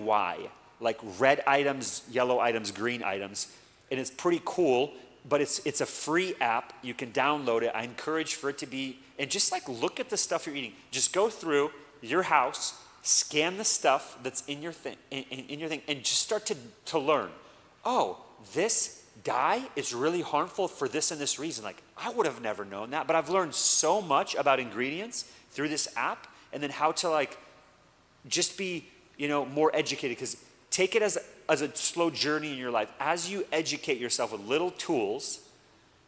why. Like red items, yellow items, green items. And it's pretty cool, but it's a free app. You can download it. I encourage for it to be, and just like look at the stuff you're eating. Just go through your house, scan the stuff that's in your thing, and just start to learn. Oh, this dye is really harmful for this and this reason. Like, I would have never known that, but I've learned so much about ingredients through this app, and then how to like just be, more educated. Because take it as a slow journey in your life. As you educate yourself with little tools,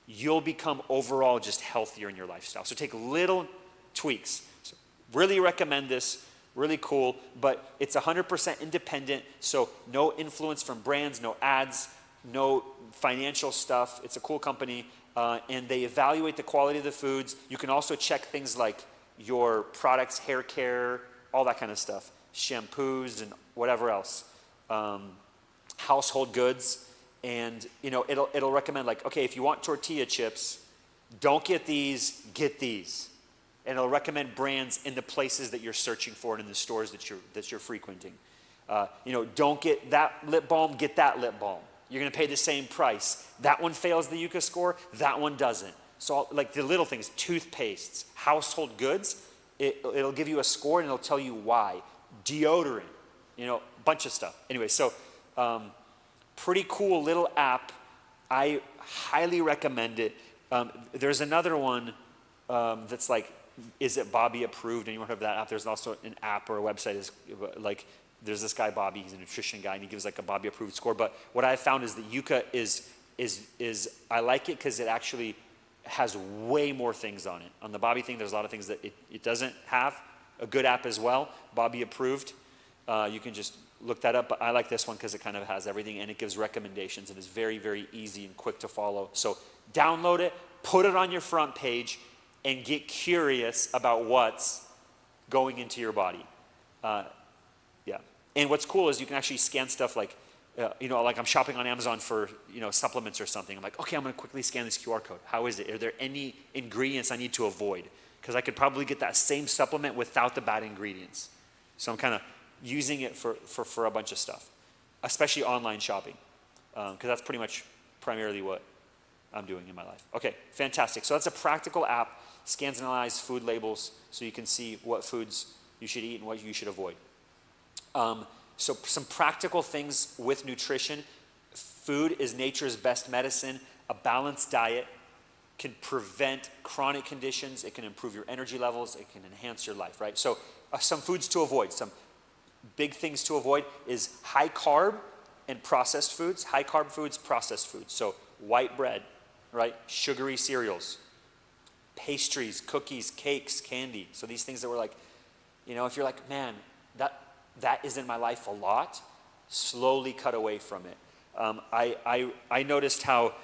you'll become overall just healthier in your lifestyle. So take little tweaks. So really recommend this. Really cool, but it's 100% independent, so no influence from brands, no ads, no financial stuff. It's a cool company, and they evaluate the quality of the foods. You can also check things like your products, hair care, all that kind of stuff, shampoos and whatever else, household goods, and it'll recommend like, okay, if you want tortilla chips, don't get these, get these. And it'll recommend brands in the places that you're searching for and in the stores that you're frequenting. Don't get that lip balm, get that lip balm. You're gonna pay the same price. That one fails the Yuka score, that one doesn't. So like the little things, toothpastes, household goods, it'll give you a score and it'll tell you why. Deodorant, a bunch of stuff. Anyway, so pretty cool little app. I highly recommend it. There's another one that's like, is it Bobby approved? Anyone heard of that app? There's also an app or a website is like, there's this guy Bobby, he's a nutrition guy, and he gives like a Bobby approved score. But what I found is that Yuka is I like it because it actually has way more things on it. On the Bobby thing, there's a lot of things that it doesn't have. A good app as well, Bobby approved. You can just look that up, but I like this one because it kind of has everything and it gives recommendations and is very, very easy and quick to follow. So download it, put it on your front page, and get curious about what's going into your body. And what's cool is you can actually scan stuff like, like I'm shopping on Amazon for, supplements or something. I'm like, okay, I'm gonna quickly scan this QR code. How is it? Are there any ingredients I need to avoid? Because I could probably get that same supplement without the bad ingredients. So I'm kind of using it for a bunch of stuff, especially online shopping, because that's pretty much primarily what I'm doing in my life. Okay, fantastic. So that's a practical app, scans and analyzes food labels so you can see what foods you should eat and what you should avoid. So some practical things with nutrition. Food is nature's best medicine. A balanced diet can prevent chronic conditions. It can improve your energy levels. It can enhance your life, right? So some foods to avoid, some big things to avoid is high carb and processed foods. High carb foods, processed foods. So white bread, right? Sugary cereals, pastries, cookies, cakes, candy. So these things that were like, if you're like, man, that is in my life a lot, slowly cut away from it. I noticed how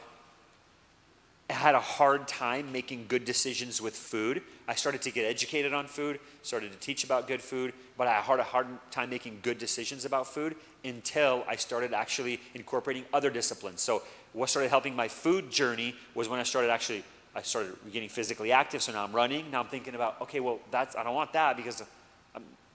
I had a hard time making good decisions with food. I started to get educated on food, started to teach about good food, but I had a hard time making good decisions about food until I started actually incorporating other disciplines. So what started helping my food journey was when I started getting physically active. So now I'm running. Now I'm thinking about, okay, well, I don't want that because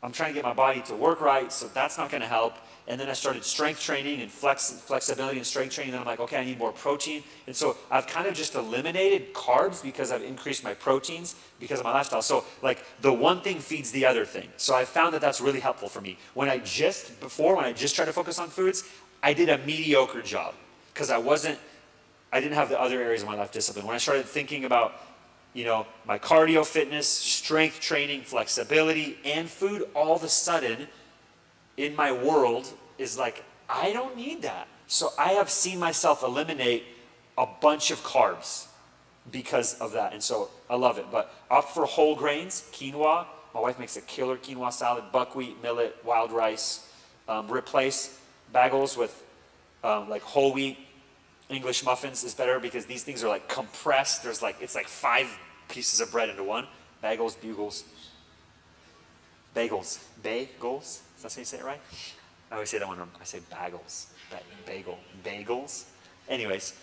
I'm trying to get my body to work right, so that's not going to help. And then I started strength training and flexibility and strength training. And I'm like, okay, I need more protein. And so I've kind of just eliminated carbs because I've increased my proteins because of my lifestyle. So like the one thing feeds the other thing. So I found that that's really helpful for me. When I just tried to focus on foods, I did a mediocre job because I didn't have the other areas of my life discipline. When I started thinking about my cardio fitness, strength training, flexibility, and food, all of a sudden in my world is like, I don't need that. So I have seen myself eliminate a bunch of carbs because of that. And so I love it. But opt for whole grains, quinoa. My wife makes a killer quinoa salad, buckwheat, millet, wild rice. Replace bagels with like whole wheat. English muffins is better because these things are like compressed. It's like 5 pieces of bread into one. Bagels. Is that how you say it right? I always say that one wrong. I say bagels. Bagels. Anyways,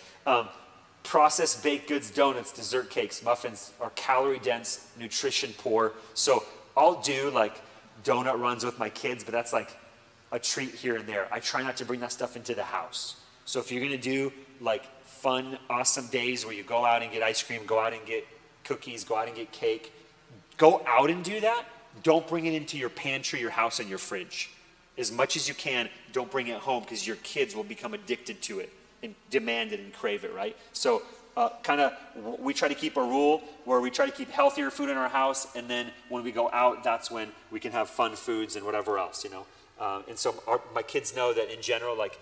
processed baked goods, donuts, dessert cakes, muffins are calorie dense, nutrition poor. So I'll do like donut runs with my kids, but that's like a treat here and there. I try not to bring that stuff into the house. So if you're gonna do like fun, awesome days where you go out and get ice cream, go out and get cookies, go out and get cake, go out and do that. Don't bring it into your pantry, your house, and your fridge. As much as you can, don't bring it home because your kids will become addicted to it and demand it and crave it, right? So we try to keep a rule where we try to keep healthier food in our house, and then when we go out, that's when we can have fun foods and whatever else, you know. And so my kids know that in general, like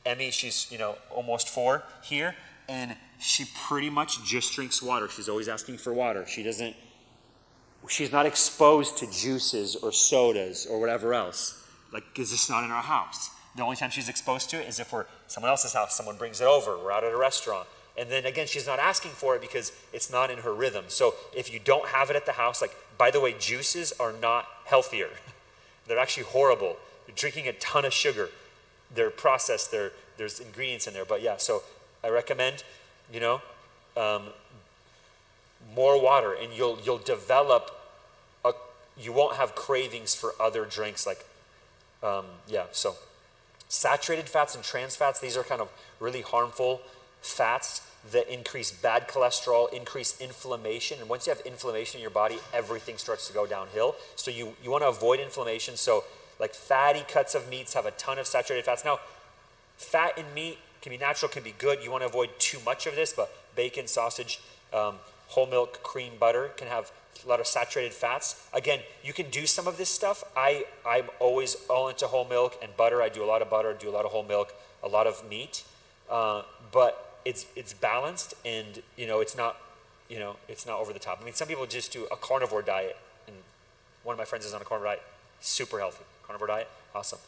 Emmy, she's, almost 4 here, and she pretty much just drinks water. She's always asking for water. She's not exposed to juices or sodas or whatever else, like, because it's not in our house. The only time she's exposed to it is if we're someone else's house, someone brings it over, we're out at a restaurant. And then again, she's not asking for it because it's not in her rhythm. So if you don't have it at the house, like, by the way, juices are not healthier. They're actually horrible. You're drinking a ton of sugar. They're processed, there's ingredients in there. But yeah, so I recommend, more water, and you'll develop, you won't have cravings for other drinks like, so saturated fats and trans fats, these are kind of really harmful fats that increase bad cholesterol, increase inflammation. And once you have inflammation in your body, everything starts to go downhill. So you want to avoid inflammation. So like fatty cuts of meats have a ton of saturated fats. Now, fat in meat can be natural, can be good. You want to avoid too much of this, but bacon, sausage, whole milk, cream, butter can have a lot of saturated fats. Again, you can do some of this stuff. I'm always all into whole milk and butter. I do a lot of butter, do a lot of whole milk, a lot of meat. But it's balanced, and it's not over the top. I mean, some people just do a carnivore diet, and one of my friends is on a carnivore diet, super healthy. Carnivore diet, awesome.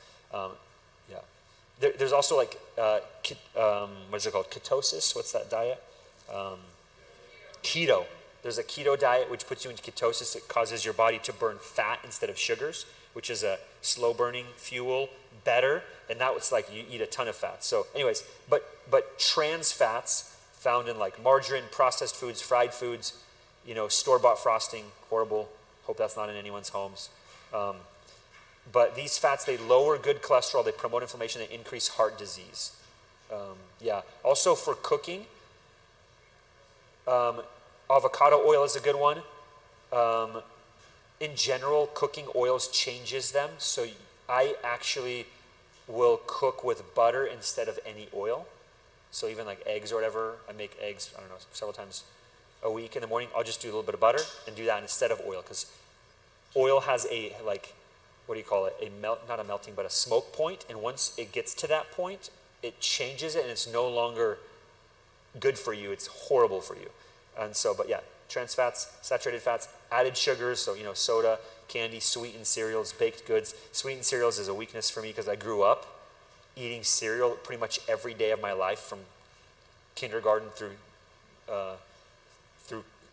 There's also like what is it called? Ketosis. What's that diet? Keto. There's a keto diet which puts you into ketosis. It causes your body to burn fat instead of sugars, which is a slow burning fuel, better. And that was like you eat a ton of fat. So anyways, but trans fats found in like margarine, processed foods, fried foods, store-bought frosting, horrible. Hope that's not in anyone's homes. But these fats, they lower good cholesterol, they promote inflammation, they increase heart disease. Also for cooking, avocado oil is a good one. In general, cooking oils changes them. So I actually will cook with butter instead of any oil. So even like eggs or whatever, I make eggs, several times a week in the morning. I'll just do a little bit of butter and do that instead of oil, because oil has a, like, what do you call it? Not a melting, but a smoke point. And once it gets to that point, it changes it and it's no longer good for you. It's horrible for you. And so, but yeah, trans fats, saturated fats, added sugars. So, soda, candy, sweetened cereals, baked goods. Sweetened cereals is a weakness for me because I grew up eating cereal pretty much every day of my life from kindergarten through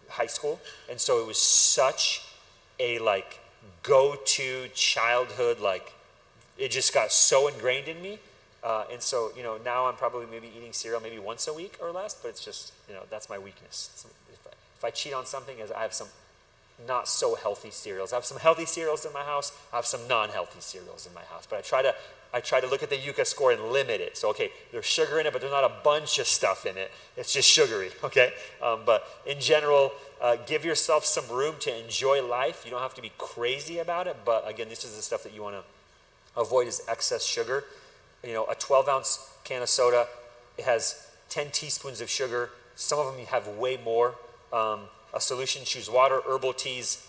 high school. And so it was such a like go-to childhood, like it just got so ingrained in me. And so, now I'm probably maybe eating cereal maybe once a week or less, but it's just, that's my weakness. If I cheat on something, I have some not so healthy cereals. I have some healthy cereals in my house. I have some non-healthy cereals in my house. But I try to look at the Yuka score and limit it. So, okay, there's sugar in it, but there's not a bunch of stuff in it. It's just sugary, okay? But in general, give yourself some room to enjoy life. You don't have to be crazy about it. But again, this is the stuff that you want to avoid is excess sugar. A 12-ounce can of soda, it has 10 teaspoons of sugar. Some of them have way more. A solution, choose water, herbal teas,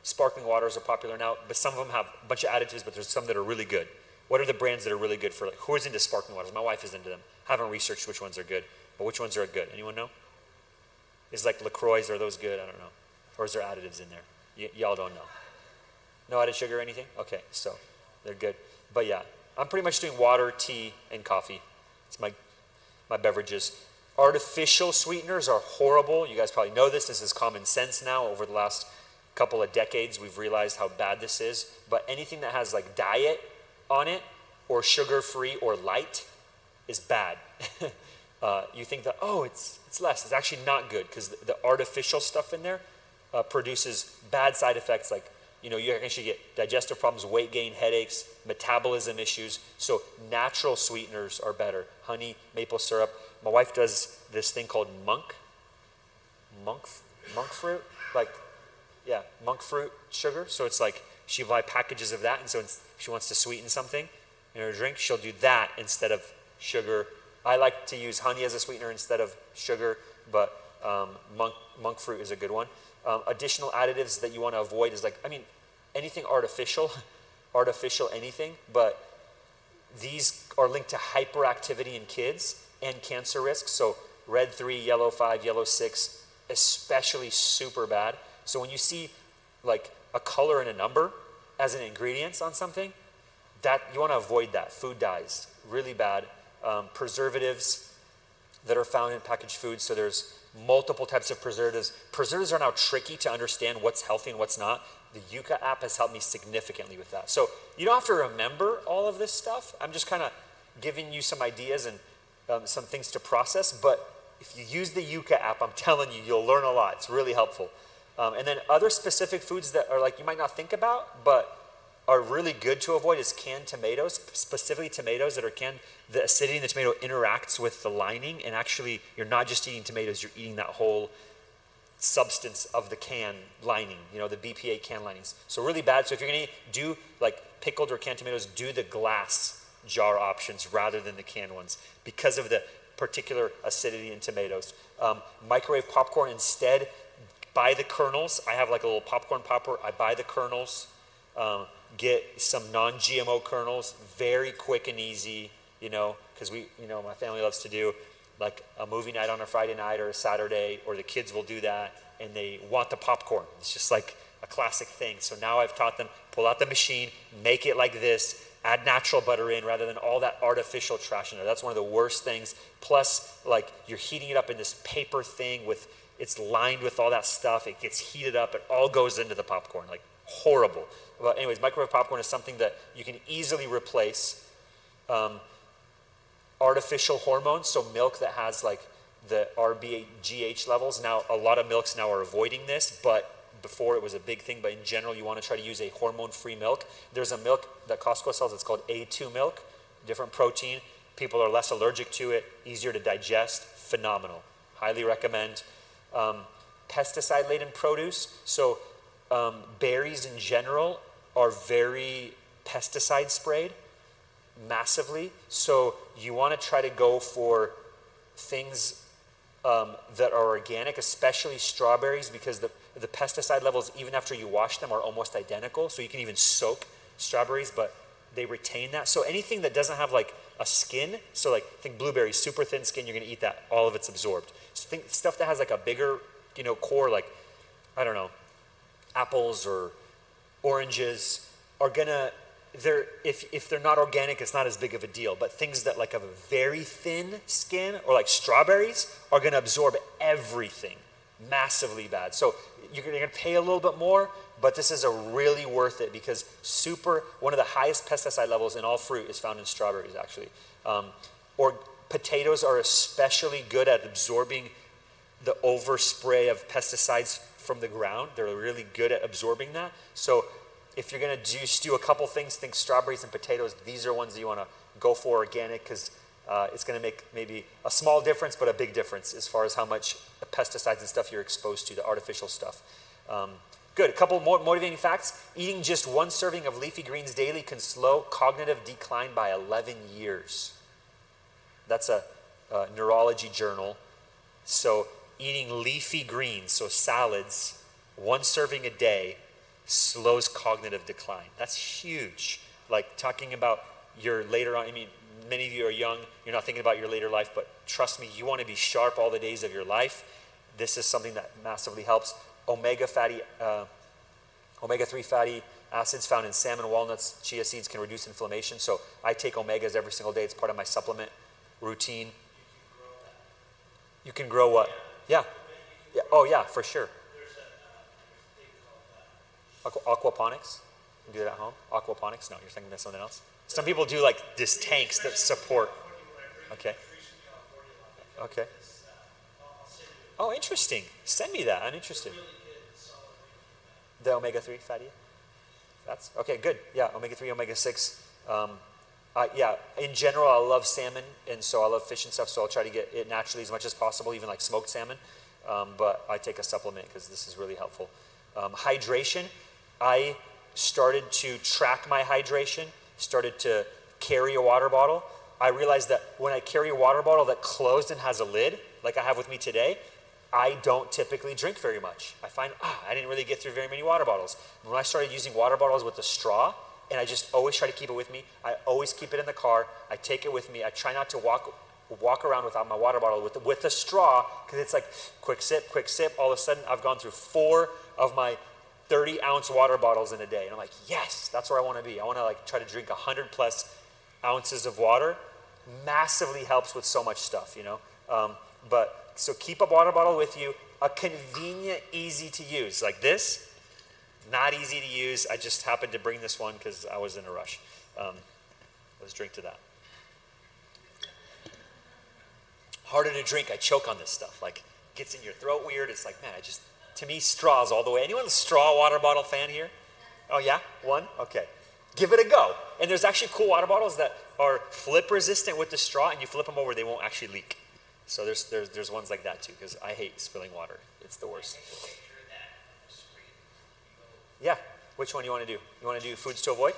sparkling waters are popular now, but some of them have a bunch of additives, but there's some that are really good. What are the brands that are really good for, like, who is into sparkling waters? My wife is into them. Haven't researched which ones are good, but which ones are good? Anyone know? Is like LaCroix's, are those good? I don't know. Or is there additives in there? Y'all don't know. No added sugar or anything? Okay, so they're good. But yeah, I'm pretty much doing water, tea, and coffee. It's my beverages. Artificial sweeteners are horrible. You guys probably know this. This is common sense now. Over the last couple of decades, we've realized how bad this is. But anything that has like diet on it or sugar-free or light is bad. You think that, it's less. It's actually not good because the artificial stuff in there produces bad side effects like you actually get digestive problems, weight gain, headaches, metabolism issues. So natural sweeteners are better. Honey, maple syrup. My wife does this thing called monk fruit, monk fruit sugar. So it's like she'll buy packages of that, and so if she wants to sweeten something in her drink, she'll do that instead of sugar. I like to use honey as a sweetener instead of sugar, but monk fruit is a good one. Additional additives that you want to avoid is anything artificial anything, but these are linked to hyperactivity in kids and cancer risk. So red 3, yellow 5, yellow 6, especially super bad. So when you see like a color and a number as an ingredient on something, that you want to avoid that. Food dyes, really bad. Preservatives that are found in packaged foods. So there's multiple types of preservatives. Preservatives are now tricky to understand what's healthy and what's not. The Yuka app has helped me significantly with that. So you don't have to remember all of this stuff. I'm just kind of giving you some ideas and some things to process. But if you use the Yuka app, I'm telling you, you'll learn a lot. It's really helpful. And then other specific foods that are like you might not think about, but are really good to avoid is canned tomatoes, specifically tomatoes that are canned. The acidity in the tomato interacts with the lining, and actually you're not just eating tomatoes, you're eating that whole substance of the can lining, the BPA can linings. So really bad. So if you're going to do like pickled or canned tomatoes, do the glass jar options rather than the canned ones because of the particular acidity in tomatoes. Microwave popcorn instead, buy the kernels. I have like a little popcorn popper. I buy the kernels. Get some non-GMO kernels, very quick and easy, because my family loves to do like a movie night on a Friday night or a Saturday, or the kids will do that, and they want the popcorn. It's just like a classic thing. So now I've taught them, pull out the machine, make it like this, add natural butter in rather than all that artificial trash in there. That's one of the worst things. Plus, like you're heating it up in this paper thing it's lined with all that stuff. It gets heated up. It all goes into the popcorn, like horrible. But anyways, microwave popcorn is something that you can easily replace. Artificial hormones, so milk that has like the RBGH levels. Now, a lot of milks now are avoiding this, but before it was a big thing. But in general, you want to try to use a hormone-free milk. There's a milk that Costco sells. It's called A2 milk, different protein. People are less allergic to it, easier to digest, phenomenal. Highly recommend. Pesticide-laden produce. So berries in general are very pesticide sprayed massively. So you want to try to go for things that are organic, especially strawberries, because the pesticide levels, even after you wash them, are almost identical. So you can even soak strawberries, but they retain that. So anything that doesn't have like a skin, so like think blueberries, super thin skin, you're going to eat that, all of it's absorbed. So think stuff that has like a bigger, core, like, I don't know, apples or oranges are gonna, if they're not organic, it's not as big of a deal. But things that like have a very thin skin, or like strawberries, are gonna absorb everything. Massively bad. So you're gonna pay a little bit more, but this is a really worth it, because one of the highest pesticide levels in all fruit is found in strawberries, actually. Or potatoes are especially good at absorbing the overspray of pesticides from the ground. They're really good at absorbing that. So if you're going to do a couple things, think strawberries and potatoes. These are ones that you want to go for organic, because it's going to make maybe a small difference, but a big difference as far as how much pesticides and stuff you're exposed to, the artificial stuff. Good. A couple more motivating facts. Eating just one serving of leafy greens daily can slow cognitive decline by 11 years. That's a neurology journal. So eating leafy greens, so salads, one serving a day, slows cognitive decline. That's huge. Like talking about your later on, many of you are young, you're not thinking about your later life, but trust me, you want to be sharp all the days of your life. This is something that massively helps. Omega-3 fatty acids found in salmon, walnuts, chia seeds can reduce inflammation. So I take omegas every single day. It's part of my supplement routine. You can grow what? Yeah. Oh yeah, for sure. Aquaponics? You do that at home? Aquaponics? No, you're thinking of something else? Some people do like these tanks that support. Okay. Okay. Oh, interesting. Send me that. I'm interested. The omega-3 fatty? Fats? Okay, good. Yeah, omega-3, omega-6. Yeah, in general, I love salmon, and so I love fish and stuff, so I'll try to get it naturally as much as possible, even like smoked salmon. But I take a supplement because this is really helpful. Hydration, I started to track my hydration, started to carry a water bottle. I realized that when I carry a water bottle that closed and has a lid, like I have with me today, I don't typically drink very much. I find, I didn't really get through very many water bottles. When I started using water bottles with a straw, and I just always try to keep it with me, I always keep it in the car, I take it with me, I try not to walk around without my water bottle with a straw, because it's like quick sip, all of a sudden I've gone through 4 of my 30-ounce water bottles in a day, and I'm like, yes, that's where I want to be. I want to like try to drink 100 plus ounces of water. Massively helps with so much stuff, you know. So keep a water bottle with you, a convenient, easy to use, like this. Not easy to use. I just happened to bring this one because I was in a rush. Let's drink to that. Harder to drink. I choke on this stuff. Like, gets in your throat weird. It's like, man, to me, straws all the way. Anyone a straw water bottle fan here? Oh yeah? One? Okay. Give it a go. And there's actually cool water bottles that are flip resistant with the straw, and you flip them over, they won't actually leak. So there's ones like that too, because I hate spilling water. It's the worst. Yeah. Which one you want to do? You want to do foods to avoid?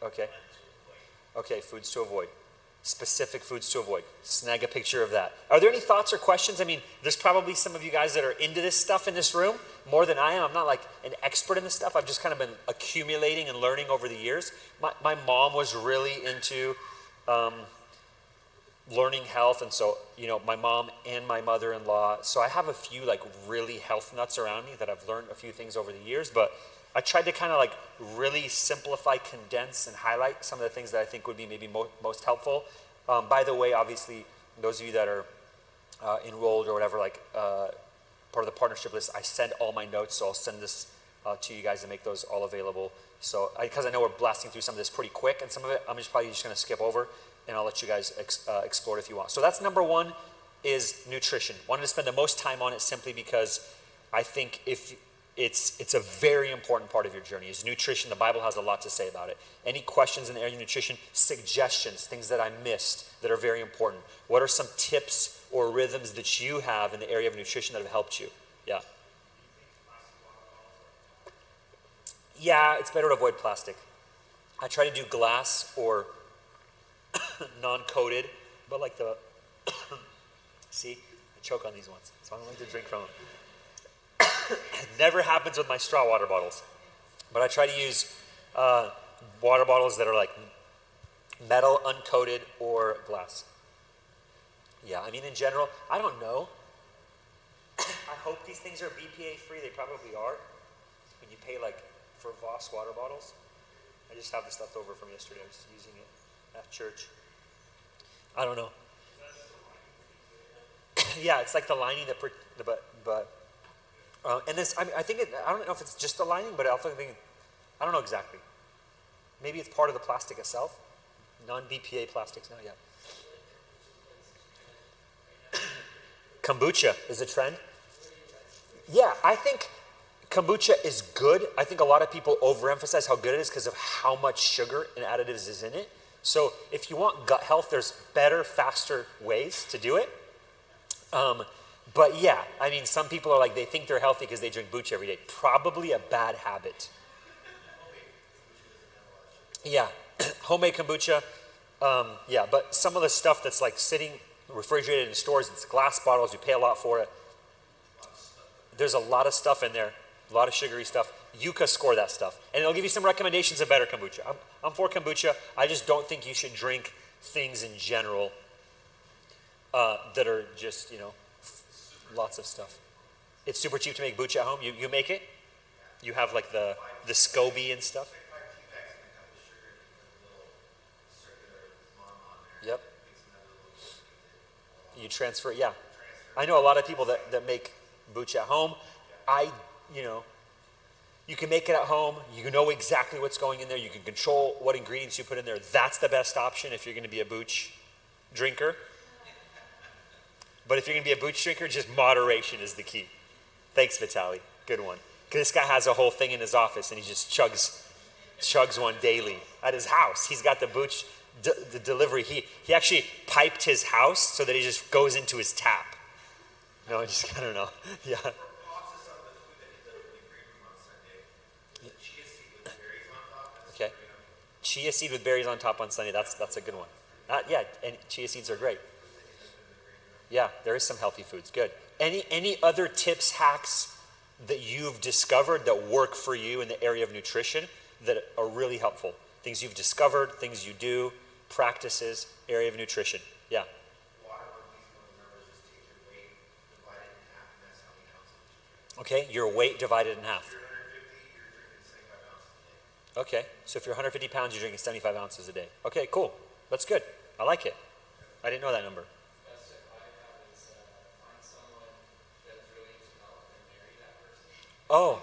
Okay. Okay, foods to avoid. Specific foods to avoid. Snag a picture of that. Are there any thoughts or questions? I mean, there's probably some of you guys that are into this stuff in this room more than I am. I'm not like an expert in this stuff. I've just kind of been accumulating and learning over the years. My mom was really into learning health, and so, you know, my mom and my mother-in-law, so I have a few like really health nuts around me that I've learned a few things over the years, but I tried to kind of like really simplify, condense, and highlight some of the things that I think would be maybe most helpful. By the way, obviously, those of you that are enrolled or whatever, like part of the partnership list, I send all my notes, so I'll send this to you guys and make those all available. So, because I know we're blasting through some of this pretty quick, and some of it I'm probably just going to skip over, and I'll let you guys explore it if you want. So that's number one, is nutrition. Wanted to spend the most time on it simply because I think if it's a very important part of your journey is nutrition. The Bible has a lot to say about it. Any questions in the area of nutrition, suggestions, things that I missed that are very important? What are some tips or rhythms that you have in the area of nutrition that have helped you? Yeah. Yeah, it's better to avoid plastic. I try to do glass or non-coated, but like the, see, I choke on these ones, so I don't like to drink from them. It never happens with my straw water bottles, but I try to use water bottles that are like metal, uncoated, or glass. Yeah, I mean, in general, I don't know. I hope these things are BPA free. They probably are. When you pay like for Voss water bottles, I just have this left over from yesterday. I was using it at church. I don't know. Yeah, it's like the lining that, and this, I mean, I think I don't know if it's just the lining, but I also think, I don't know exactly. Maybe it's part of the plastic itself. Non-BPA plastics, not yet. Kombucha is a trend. Yeah, I think kombucha is good. I think a lot of people overemphasize how good it is because of how much sugar and additives is in it. So if you want gut health, there's better, faster ways to do it. But yeah, I mean, some people are like, they think they're healthy because they drink kombucha every day. Probably a bad habit. Yeah, homemade kombucha. Yeah, but some of the stuff that's like sitting refrigerated in stores, it's glass bottles, you pay a lot for it. There's a lot of stuff in there, a lot of sugary stuff. Yuka score that stuff. And it'll give you some recommendations of better kombucha. I'm for kombucha. I just don't think you should drink things in general that are just, you know, lots of stuff. It's super cheap to make kombucha at home. You make it? You have like the SCOBY and stuff? Yep. You transfer it, yeah. I know a lot of people that make kombucha at home. You can make it at home. You know exactly what's going in there. You can control what ingredients you put in there. That's the best option if you're going to be a booch drinker. But if you're going to be a booch drinker, just moderation is the key. Thanks, Vitaly. Good one. This guy has a whole thing in his office, and he just chugs one daily at his house. He's got the delivery. He actually piped his house so that it just goes into his tap. No, I don't know. Yeah. Okay. Chia seed with berries on top on Sunday. That's a good one. Yeah, and chia seeds are great. Yeah, there is some healthy foods. Good. Any other tips, hacks that you've discovered that work for you in the area of nutrition that are really helpful? Things you've discovered, things you do, practices, area of nutrition. Yeah. Okay, your weight divided in half. Okay, so if you're 150 pounds, you're drinking 75 ounces a day. Okay, cool. That's good. I like it. I didn't know that number. Oh,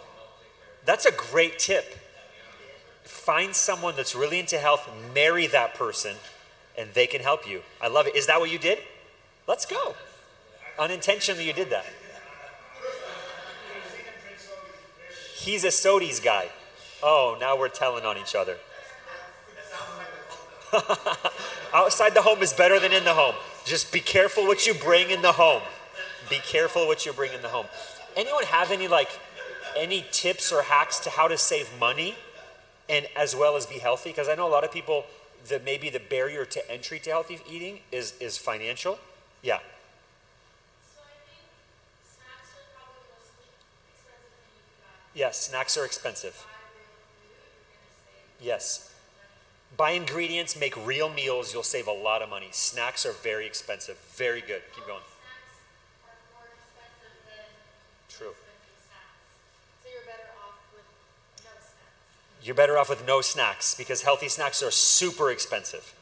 that's a great tip. Find someone that's really into health, marry that person, and they can help you. I love it. Is that what you did? Let's go. Unintentionally, you did that. He's a Sodies guy. Oh, now we're telling on each other. Outside the home is better than in the home. Just be careful what you bring in the home. Be careful what you bring in the home. Anyone have any tips or hacks to how to save money and as well as be healthy? Because I know a lot of people that maybe the barrier to entry to healthy eating is financial. Yeah. So I think snacks are probably the most expensive thing you can buy. Yeah, snacks are expensive. Buy real food, you're going to save Yes. money. Buy ingredients, make real meals, you'll save a lot of money. Snacks are very expensive. Very good. Keep going. Snacks are more expensive than True. expensive snacks. So you're better off with no snacks. You're better off with no snacks because healthy snacks are super expensive.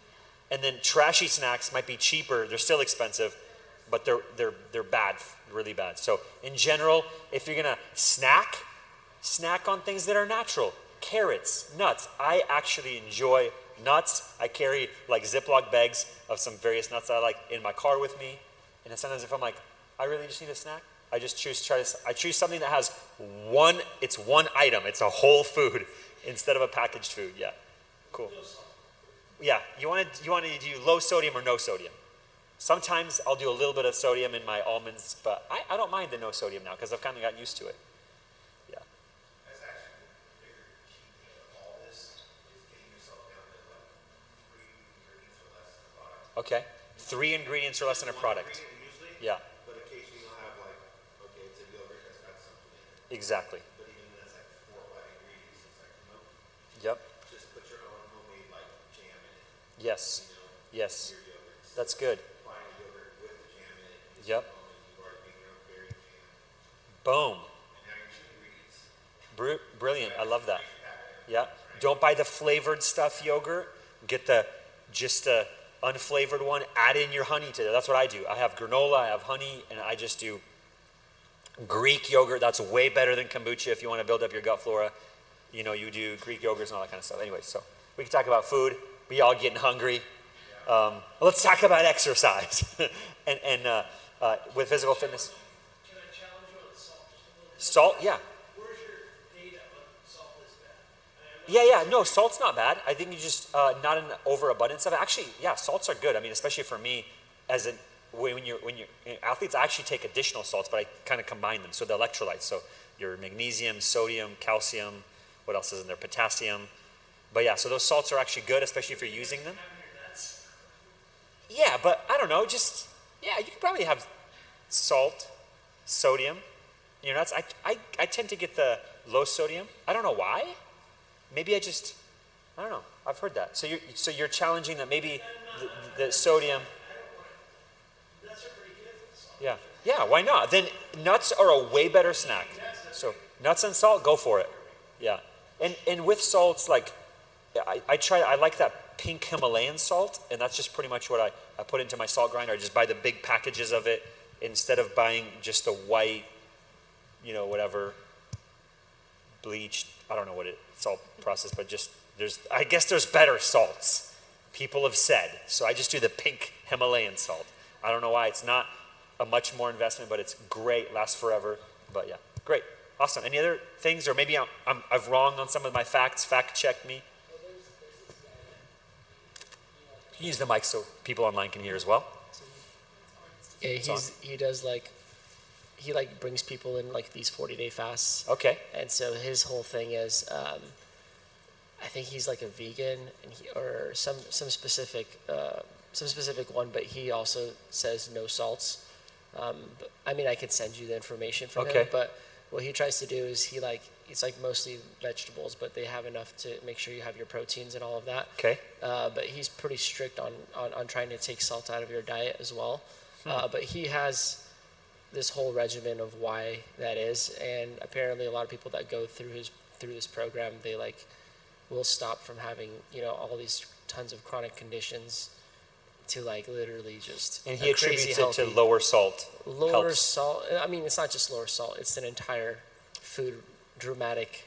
And then trashy snacks might be cheaper. They're still expensive, but they're bad, really bad. So in general, if you're gonna snack on things that are natural. Carrots, nuts. I actually enjoy nuts. I carry like Ziploc bags of some various nuts that I like in my car with me. And then sometimes if I'm like, I really just need a snack, I just choose something that has one item. It's a whole food instead of a packaged food. Yeah, cool. Yeah, you want to do low sodium or no sodium? Sometimes I'll do a little bit of sodium in my almonds, but I don't mind the no sodium now because I've kind of gotten used to it. Yeah. That's actually the bigger key thing of all this is getting yourself down to like 3 ingredients or less in a product. Okay. 3 ingredients or less in a product. Usually, Yeah, but occasionally you'll have like, okay, it's a yogurt that's got something in it. exactly. But even when that's like 4 or 5 ingredients, it's like, nope, Yep. just put your own homemade like jam in it. Yes. You know, Yes. your yogurts. That's good. Buying a yogurt with the jam in it. And Yep. you've already made your own berry jam. Boom. And now you're 2 ingredients. Brilliant. I love that. Yeah. Don't buy the flavored stuff yogurt. Get the unflavored one. Add in your honey to it. That's what I do. I have granola, I have honey, and I just do Greek yogurt. That's way better than kombucha if you want to build up your gut flora. You know, you do Greek yogurts and all that kind of stuff. Anyway, so we can talk about food. We all getting hungry. Let's talk about exercise and with physical fitness. Can I challenge you on salt just a little bit? Salt, yeah. Where's your data on salt is bad? Yeah. No, salt's not bad. I think you just not an overabundance of it. Actually, yeah, salts are good. I mean, especially for me, when you're athletes, I actually take additional salts, but I kind of combine them. So the electrolytes, so your magnesium, sodium, calcium. What else is in there? Potassium. But yeah, so those salts are actually good, especially if you're using them. Yeah, but I don't know. You could probably have salt, sodium. In your nuts. I tend to get the low sodium. I don't know why. Maybe I don't know. I've heard that. So you're challenging that maybe the sodium. Nuts are pretty good with salt. Yeah. Yeah, why not? Then nuts are a way better snack. So nuts and salt, go for it. Yeah. And with salts, like I like that pink Himalayan salt, and that's just pretty much what I put into my salt grinder. I just buy the big packages of it instead of buying just the white, whatever, bleached, I don't know what salt process, but I guess there's better salts, people have said. So I just do the pink Himalayan salt. I don't know why. It's not a much more investment, but it's great, lasts forever. But yeah, great. Awesome. Any other things, or maybe I'm wrong on some of my facts? Fact check me. Can you use the mic so people online can hear as well? Yeah, It's on. he does like he like brings people in like these 40-day fasts, Okay. and so his whole thing is I think he's like a vegan and or some specific one, but he also says no salts. But, I mean, I can send you the information from Okay. him, but what he tries to do is it's like mostly vegetables, but they have enough to make sure you have your proteins and all of that. Okay. But he's pretty strict on trying to take salt out of your diet as well. But he has this whole regimen of why that is, and apparently a lot of people that go through this program, they like will stop from having all these tons of chronic conditions to like literally just And a he crazy attributes it to healthy- lower salt. lower helps. salt. I mean, it's not just lower salt; it's an entire food dramatic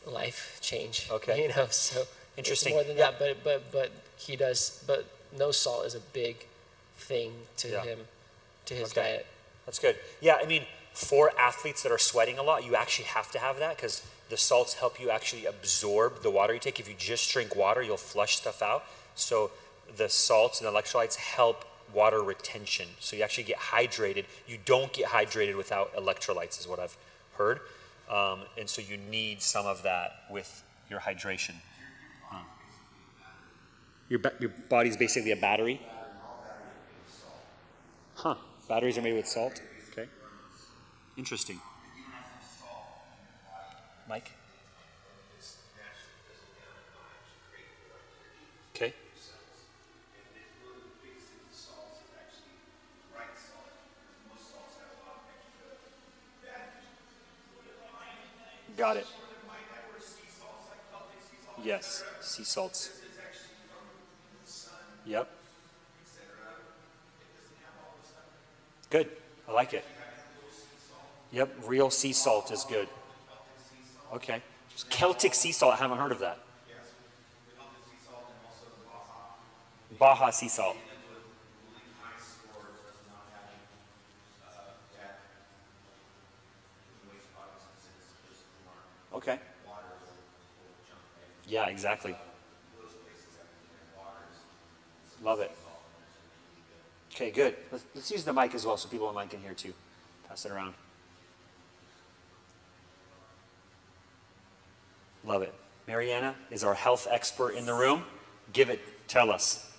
life change. Okay. So Interesting. It's more than Yeah. that, but he does. But no salt is a big thing to Yeah. him, to his Okay. diet. That's good. Yeah, I mean, for athletes that are sweating a lot, you actually have to have that because the salts help you actually absorb the water you take. If you just drink water, you'll flush stuff out. So the salts and electrolytes help water retention. So you actually get hydrated. You don't get hydrated without electrolytes, is what I've heard. And so you need some of that with your hydration. Your body's basically a battery? Huh. Batteries are made with salt? Okay. Interesting. Mike? Okay. Got it. Yes, sea salts. Yep. Good. I like it. Yep, real sea salt is good. Okay. Celtic sea salt, I haven't heard of that. Baja sea salt. Okay. Yeah, exactly. Love it. Okay, good. Let's use the mic as well so people online can hear too. Pass it around. Love it. Mariana is our health expert in the room. Tell us.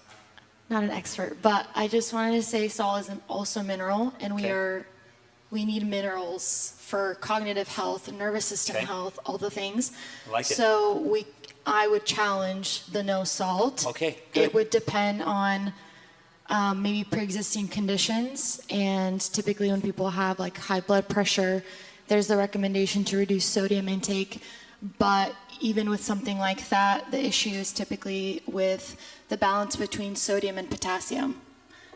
Not an expert, but I just wanted to say salt is also a mineral, and Okay. we need minerals for cognitive health, nervous system Okay. health, all the things. I like it. So I would challenge the no salt. Okay, good. It would depend on maybe pre-existing conditions, and typically when people have like high blood pressure, there's the recommendation to reduce sodium intake. But even with something like that, the issue is typically with the balance between sodium and potassium.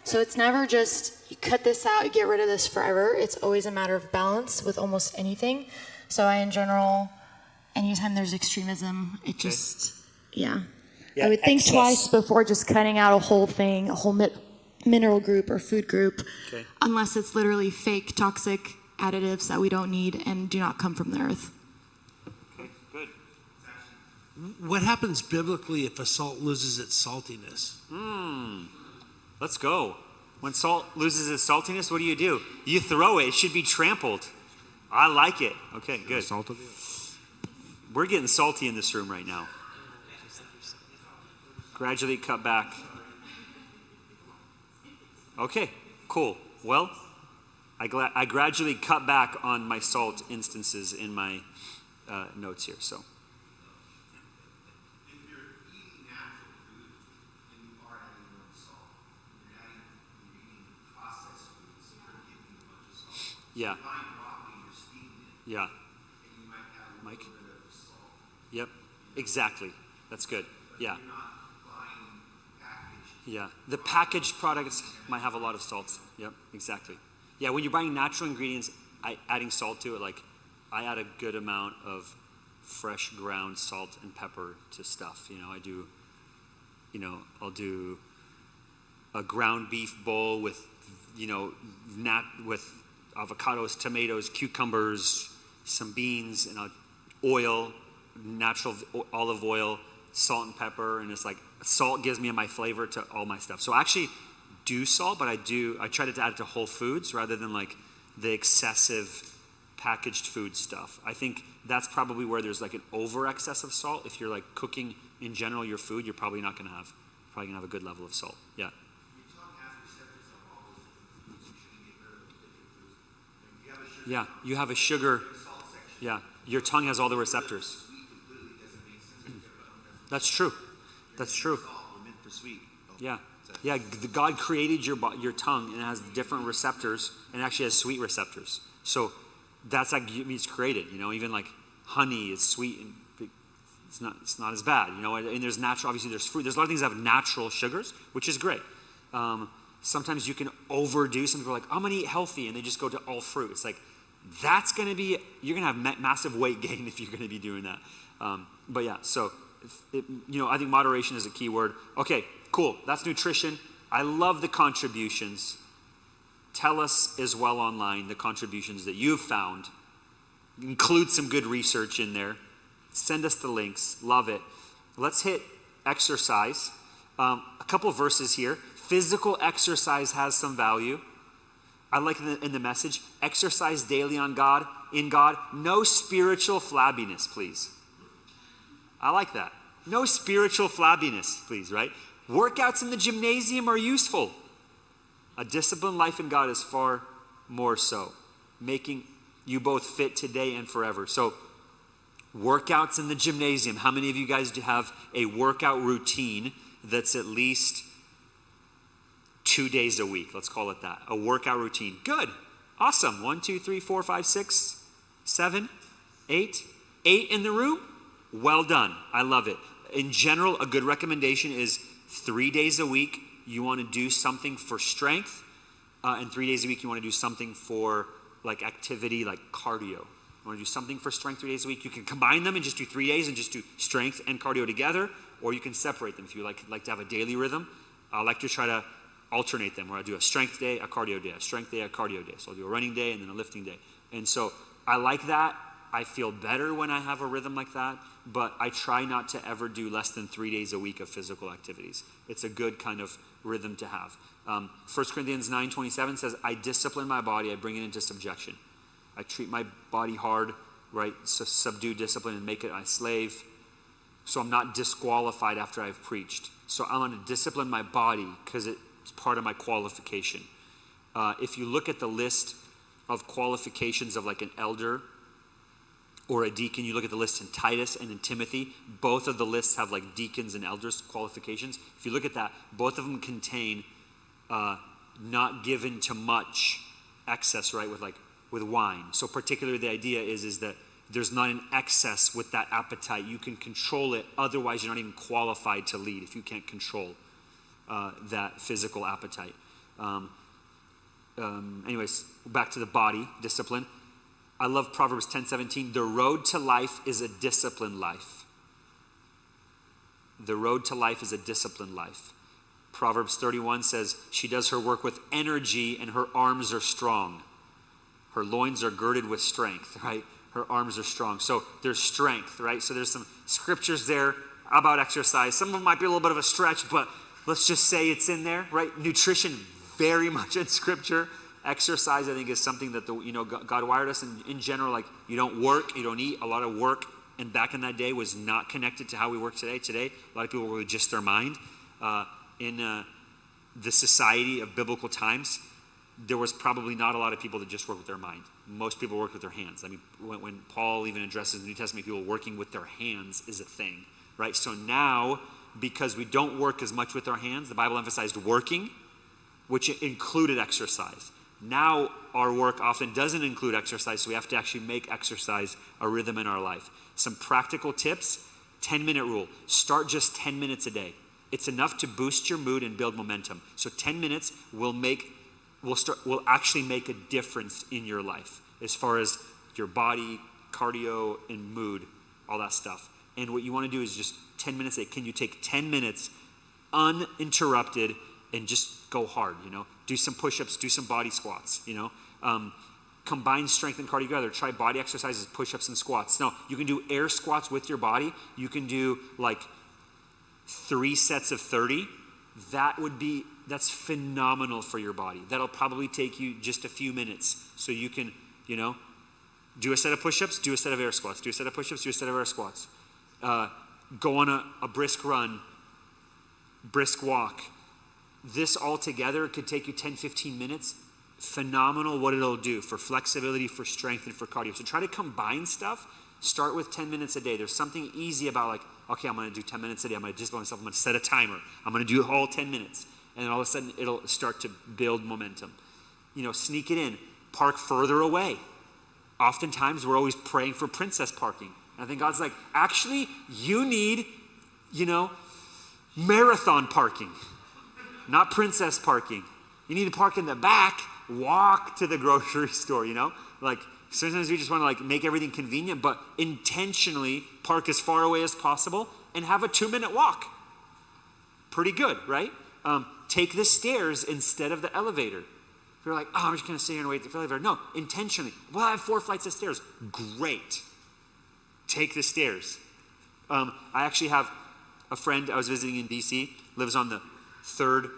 So it's never just you cut this out, you get rid of this forever. It's always a matter of balance with almost anything. So in general, anytime there's extremism, it just, yeah. Yeah, I would think excess. twice before just cutting out a whole thing, a whole mineral group or food group, Okay. unless it's literally fake, toxic additives that we don't need and do not come from the earth. Okay, good. What happens biblically if a salt loses its saltiness? Let's go. When salt loses its saltiness, what do? You throw it. It should be trampled. I like it. Okay, good. Salt of We're getting salty in this room right now. Gradually cut back. Okay, cool. Well, I gradually cut back on my salt instances in my notes here. So, If you're eating natural food and you are adding more salt, you're eating processed foods, you're giving a bunch of salt. yeah, Buying broccoli, you're steaming it, yeah, and you might have a Mike? little bit of salt. yep, exactly. That's good. Yeah, You're not buying packaged. yeah. The packaged products might have a lot of salts. Yep, exactly. Yeah, when you're buying natural ingredients, adding salt to it, like I add a good amount of fresh ground salt and pepper to stuff. I'll do a ground beef bowl with, with avocados, tomatoes, cucumbers, some beans, and oil, natural olive oil, salt and pepper, and it's like salt gives me my flavor to all my stuff. So I actually do salt, but I try to add it to whole foods rather than like the excessive packaged food stuff. I think that's probably where there's like an over excess of salt. If you're like cooking in general your food, you're probably gonna have a good level of salt. Yeah. Your tongue has receptors of all those different foods. You shouldn't get rid of those different foods. If you have a sugar, Yeah, you have a sugar. salt section. Yeah, your tongue has all the receptors. Sweet completely doesn't make sense. That's true. That's true. Salt were meant for sweet. Yeah, yeah. God created your tongue and it has different receptors and actually has sweet receptors. So that's like it's created. You know, even like honey is sweet and it's not as bad. You know, and there's natural. Obviously, there's fruit. There's a lot of things that have natural sugars, which is great. Sometimes you can overdo. Some people are like, I'm gonna eat healthy, and they just go to all fruit. It's like you're gonna have massive weight gain if you're gonna be doing that. But yeah, so. I think moderation is a key word. Okay, cool. That's nutrition. I love the contributions. Tell us as well online the contributions that you've found. Include some good research in there. Send us the links. Love it. Let's hit exercise. A couple verses here. Physical exercise has some value. I like in the message, exercise daily in God. No spiritual flabbiness, please. I like that. No spiritual flabbiness, please, right? Workouts in the gymnasium are useful. A disciplined life in God is far more so, making you both fit today and forever. So, workouts in the gymnasium. How many of you guys have a workout routine that's at least 2 days a week? Let's call it that. A workout routine. Good. Awesome. 1, 2, 3, 4, 5, 6, 7, 8. 8 in the room? Well done. I love it. In general, a good recommendation is 3 days a week you want to do something for strength, and 3 days a week you want to do something for like activity, like cardio. You want to do something for strength 3 days a week. You can combine them and just do 3 days and just do strength and cardio together, or you can separate them if you like to have a daily rhythm. I like to try to alternate them, where I do a strength day, a cardio day, a strength day, a cardio day. So I'll do a running day and then a lifting day. And so I like that. I feel better when I have a rhythm like that, but I try not to ever do less than 3 days a week of physical activities. It's a good kind of rhythm to have. 1 Corinthians 9:27 says, I discipline my body, I bring it into subjection. I treat my body hard, right? So subdue discipline and make it my slave. So I'm not disqualified after I've preached. So I want to discipline my body because it's part of my qualification. If you look at the list of qualifications of like an elder or a deacon, you look at the list in Titus and in Timothy, both of the lists have like deacons and elders qualifications. If you look at that, both of them contain not given to much excess, right, with wine. So particularly the idea is that there's not an excess with that appetite. You can control it, otherwise you're not even qualified to lead if you can't control that physical appetite. Anyways, back to the body discipline. I love Proverbs 10:17. The road to life is a disciplined life. The road to life is a disciplined life. Proverbs 31 says, she does her work with energy and her arms are strong. Her loins are girded with strength, right? Her arms are strong. So there's strength, right? So there's some scriptures there about exercise. Some of them might be a little bit of a stretch, but let's just say it's in there, right? Nutrition, very much in scripture. Exercise, I think, is something that God wired us in general. Like, you don't work, you don't eat. A lot of work, and back in that day, was not connected to how we work today. Today, a lot of people work with just their mind. In the society of biblical times, there was probably not a lot of people that just work with their mind. Most people work with their hands. I mean, when Paul even addresses the New Testament, people working with their hands is a thing, right? So now, because we don't work as much with our hands, the Bible emphasized working, which included exercise. Now our work often doesn't include exercise, so we have to actually make exercise a rhythm in our life. Some practical tips: 10-minute rule. Start just 10 minutes a day. It's enough to boost your mood and build momentum. So 10 minutes will actually make a difference in your life as far as your body, cardio, and mood, all that stuff. And what you want to do is just 10 minutes. Can you take 10 minutes uninterrupted and just go hard, do some push-ups, do some body squats, combine strength and cardio together. Try body exercises, push-ups and squats. Now, you can do air squats with your body. You can do like 3 sets of 30. That's phenomenal for your body. That'll probably take you just a few minutes. So you can, do a set of push-ups, do a set of air squats, do a set of push-ups, do a set of air squats. Go on a brisk run, brisk walk. This all together could take you 10, 15 minutes. Phenomenal what it'll do for flexibility, for strength, and for cardio. So try to combine stuff. Start with 10 minutes a day. There's something easy about like, okay, I'm going to do 10 minutes a day. I'm going to discipline myself. I'm going to set a timer. I'm going to do all 10 minutes. And then all of a sudden, it'll start to build momentum. Sneak it in. Park further away. Oftentimes, we're always praying for princess parking. And I think God's like, actually, you need, marathon parking, not princess parking. You need to park in the back, walk to the grocery store, Like, sometimes we just want to like make everything convenient, but intentionally park as far away as possible and have a 2-minute walk. Pretty good, right? Take the stairs instead of the elevator. If you're like, I'm just going to sit here and wait for the elevator. No, intentionally. Well, I have 4 flights of stairs. Great. Take the stairs. I actually have a friend I was visiting in DC, lives on the 3rd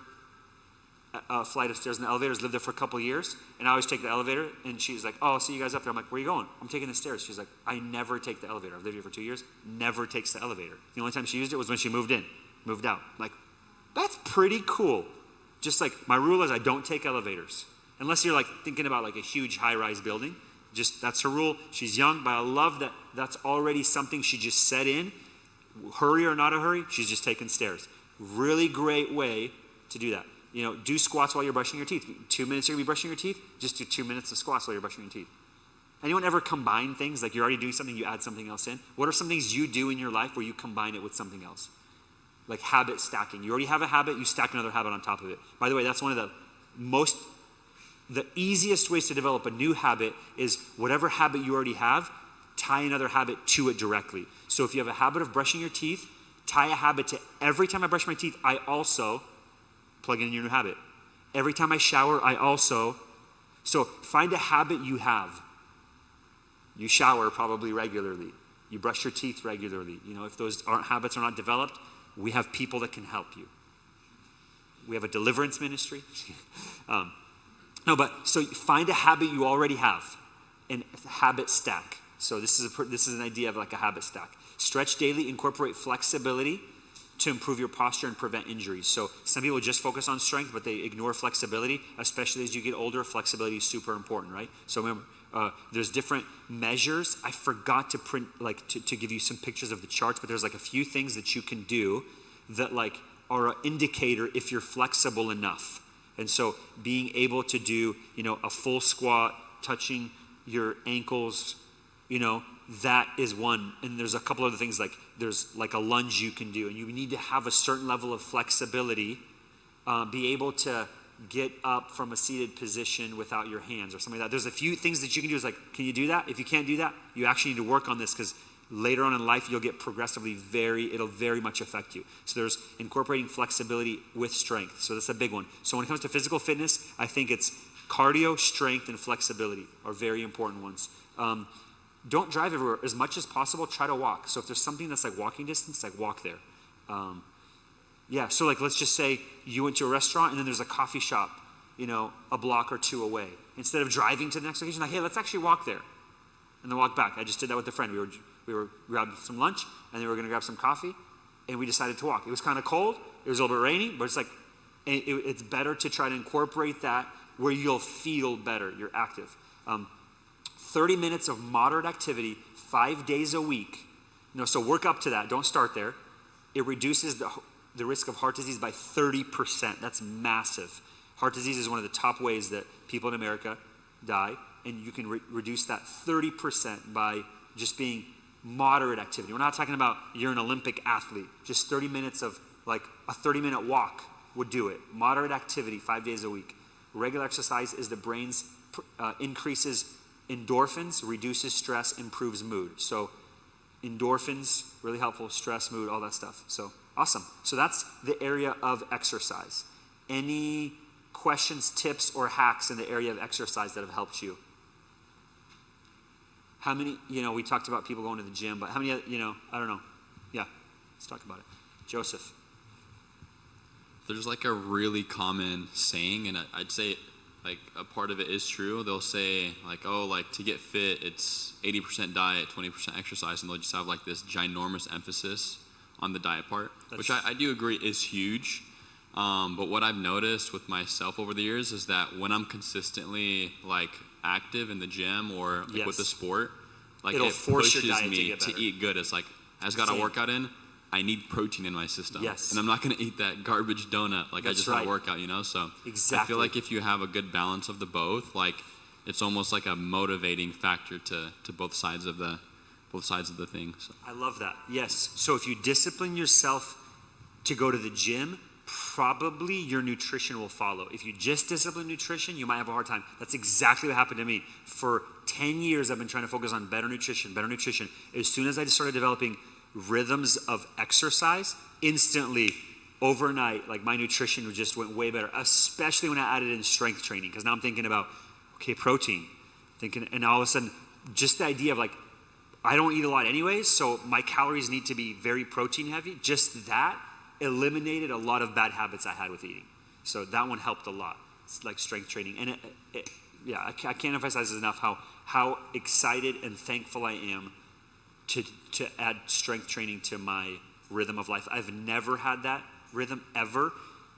flight of stairs in the elevators, lived there for a couple of years, and I always take the elevator, and she's like, I'll see you guys up there. I'm like, where are you going? I'm taking the stairs. She's like, I never take the elevator. I've lived here for 2 years, never takes the elevator. The only time she used it was when she moved out. Like, that's pretty cool. Just like, my rule is I don't take elevators. Unless you're like thinking about like a huge high-rise building. Just, that's her rule. She's young, but I love that that's already something she just set in. Hurry or not a hurry, she's just taking stairs. Really great way to do that. Do squats while you're brushing your teeth. 2 minutes you're going to be brushing your teeth, just do 2 minutes of squats while you're brushing your teeth. Anyone ever combine things? Like you're already doing something, you add something else in? What are some things you do in your life where you combine it with something else? Like habit stacking. You already have a habit, you stack another habit on top of it. By the way, that's one of the easiest ways to develop a new habit is whatever habit you already have, tie another habit to it directly. So if you have a habit of brushing your teeth, tie a habit to every time I brush my teeth, I also plug in your new habit. Every time I shower, so find a habit you have. You shower probably regularly. You brush your teeth regularly. If those habits are not developed, we have people that can help you. We have a deliverance ministry. So find a habit you already have and habit stack. So this is an idea of like a habit stack. Stretch daily, incorporate flexibility to improve your posture and prevent injuries. So some people just focus on strength, but they ignore flexibility, especially as you get older. Flexibility is super important, right? So remember, there's different measures. I forgot to print, to give you some pictures of the charts, but there's like a few things that you can do that like are an indicator if you're flexible enough. And so being able to do, a full squat, touching your ankles, that is one. And there's a couple other things like there's like a lunge you can do. And you need to have a certain level of flexibility, be able to get up from a seated position without your hands or something like that. There's a few things that you can do. Is like, can you do that? If you can't do that, you actually need to work on this because later on in life, you'll get progressively it'll very much affect you. So there's incorporating flexibility with strength. So that's a big one. So when it comes to physical fitness, I think it's cardio, strength, and flexibility are very important ones. Don't drive everywhere. As much as possible, try to walk. So if there's something that's like walking distance, like walk there. So like let's just say you went to a restaurant and then there's a coffee shop, a block or 2 away. Instead of driving to the next location, like, hey, let's actually walk there. And then walk back. I just did that with a friend. We were grabbing some lunch and then we were going to grab some coffee and we decided to walk. It was kind of cold. It was a little bit rainy, but it's like, it's better to try to incorporate that where you'll feel better. You're active. 30 minutes of moderate activity, 5 days a week. So work up to that. Don't start there. It reduces the risk of heart disease by 30%. That's massive. Heart disease is one of the top ways that people in America die, and you can reduce that 30% by just being moderate activity. We're not talking about you're an Olympic athlete. Just 30 minutes of like a 30-minute walk would do it. Moderate activity, 5 days a week. Regular exercise is the brain's increases endorphins, reduces stress, improves mood. So endorphins, really helpful, stress, mood, all that stuff. So awesome. So that's the area of exercise. Any questions, tips, or hacks in the area of exercise that have helped you? How many, we talked about people going to the gym, but how many, I don't know. Yeah, let's talk about it. Joseph. There's like a really common saying, and I'd say like a part of it is true. They'll say like, oh, like to get fit, it's 80% diet, 20% exercise, and they'll just have like this ginormous emphasis on the diet part, which I do agree is huge. But what I've noticed with myself over the years is that when I'm consistently like active in the gym or like with the sport, like It'll it force your pushes diet to me get to better. eat good. It's like, I just got a Same. workout in, I need protein in my system. Yes. And I'm not going to eat that garbage donut. Like I That's just had right. a workout, So Exactly. I feel like if you have a good balance of the both, like it's almost like a motivating factor to both sides of the thing. So. I love that. Yes. So if you discipline yourself to go to the gym, probably your nutrition will follow. If you just discipline nutrition, you might have a hard time. That's exactly what happened to me. For 10 years, I've been trying to focus on better nutrition. As soon as I started developing rhythms of exercise, instantly, overnight, like my nutrition just went way better, especially when I added in strength training. Because now I'm thinking about, okay, protein. And all of a sudden, just the idea of like, I don't eat a lot anyways, so my calories need to be very protein heavy. Just that eliminated a lot of bad habits I had with eating. So that one helped a lot. It's like strength training. And I can't emphasize enough how excited and thankful I am to add strength training to my rhythm of life. I've never had that rhythm ever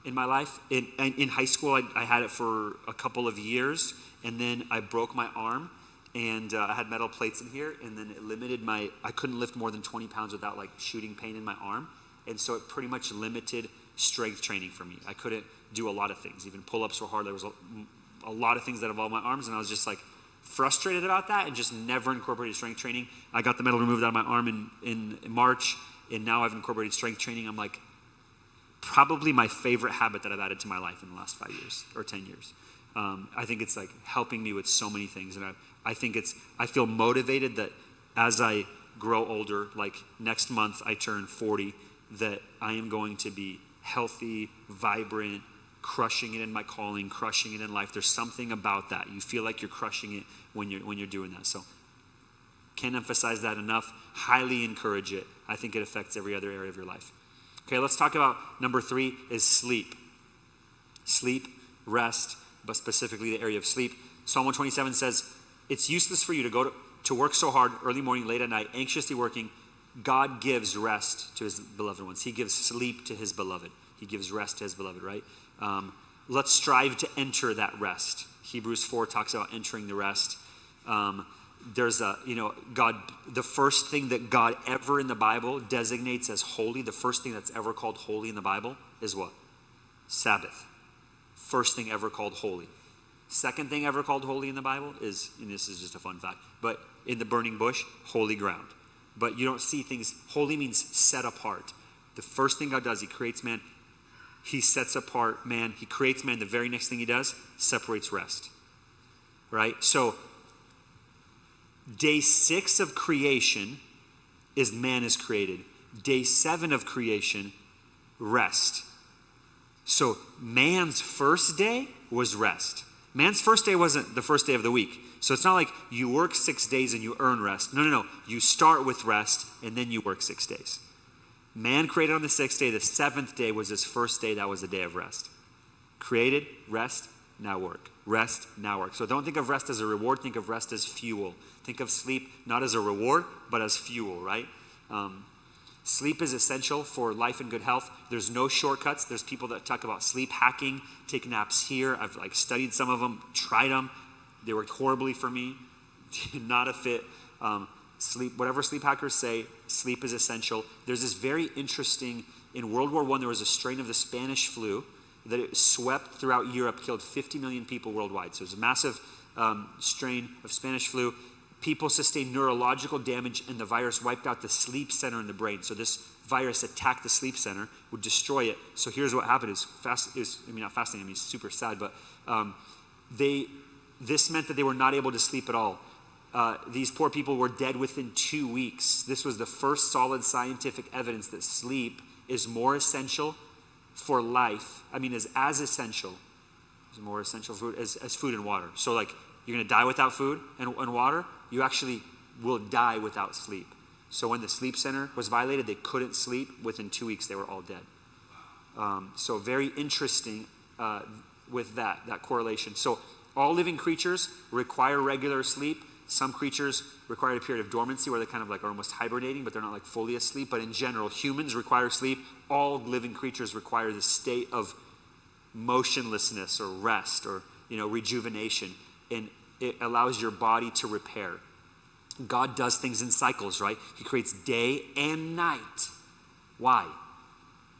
in my life. In high school, I had it for a couple of years, and then I broke my arm, and I had metal plates in here, and then it limited I couldn't lift more than 20 pounds without like shooting pain in my arm. And so it pretty much limited strength training for me. I couldn't do a lot of things. Even pull-ups were hard. There was a lot of things that involved my arms, and I was just like frustrated about that and just never incorporated strength training. I got the metal removed out of my arm in March, and now I've incorporated strength training. I'm like, probably my favorite habit that I've added to my life in the last 5 years or 10 years. I think it's like helping me with so many things, and I feel motivated that as I grow older, like next month I turn 40, that I am going to be healthy, vibrant, crushing it in my calling, crushing it in life. There's something about that. You feel like you're crushing it when you're doing that. So can't emphasize that enough. Highly encourage it. I think it affects every other area of your life. Okay, let's talk about number 3 is sleep. Sleep, rest, but specifically the area of sleep. Psalm 127 says, it's useless for you to go to work so hard, early morning, late at night, anxiously working. God gives rest to his beloved ones. He gives sleep to his beloved. He gives rest to his beloved, right? Let's strive to enter that rest. Hebrews 4 talks about entering the rest. There's God, the first thing that God ever in the Bible designates as holy, the first thing that's ever called holy in the Bible is what? Sabbath. First thing ever called holy. Second thing ever called holy in the Bible is, and this is just a fun fact, but in the burning bush, holy ground. But you don't see things, holy means set apart. The first thing God does, he creates man, he sets apart man, he creates man, the very next thing he does, separates rest. Right? So, day 6 of creation is man is created. Day 7 of creation, rest. So, man's first day was rest. Man's first day wasn't the first day of the week. So it's not like you work 6 days and you earn rest. No. You start with rest and then you work 6 days. Man created on the 6th day. The 7th day was his first day. That was the day of rest. Created, rest, now work. Rest, now work. So don't think of rest as a reward. Think of rest as fuel. Think of sleep not as a reward, but as fuel, right? Sleep is essential for life and good health. There's no shortcuts. There's people that talk about sleep hacking, take naps here. I've studied some of them, tried them. They worked horribly for me. Not a fit. Sleep, whatever sleep hackers say, sleep is essential. There's this very interesting, in World War I, there was a strain of the Spanish flu that it swept throughout Europe, killed 50 million people worldwide. So it was a massive strain of Spanish flu. People sustained neurological damage, and the virus wiped out the sleep center in the brain. So this virus attacked the sleep center, would destroy it. So here's what happened. Not fascinating, it's super sad, but this meant that they were not able to sleep at all. These poor people were dead within 2 weeks. This was the first solid scientific evidence that sleep is more essential for life. Is as essential, is more essential food as food and water. So like you're gonna die without food and water. You actually will die without sleep. So when the sleep center was violated, they couldn't sleep. Within 2 weeks, they were all dead. So very interesting with that correlation. So all living creatures require regular sleep. Some creatures require a period of dormancy where they kind of like are almost hibernating, but they're not like fully asleep. But in general, humans require sleep. All living creatures require this state of motionlessness or rest or, rejuvenation. And it allows your body to repair. God does things in cycles, right? He creates day and night. Why?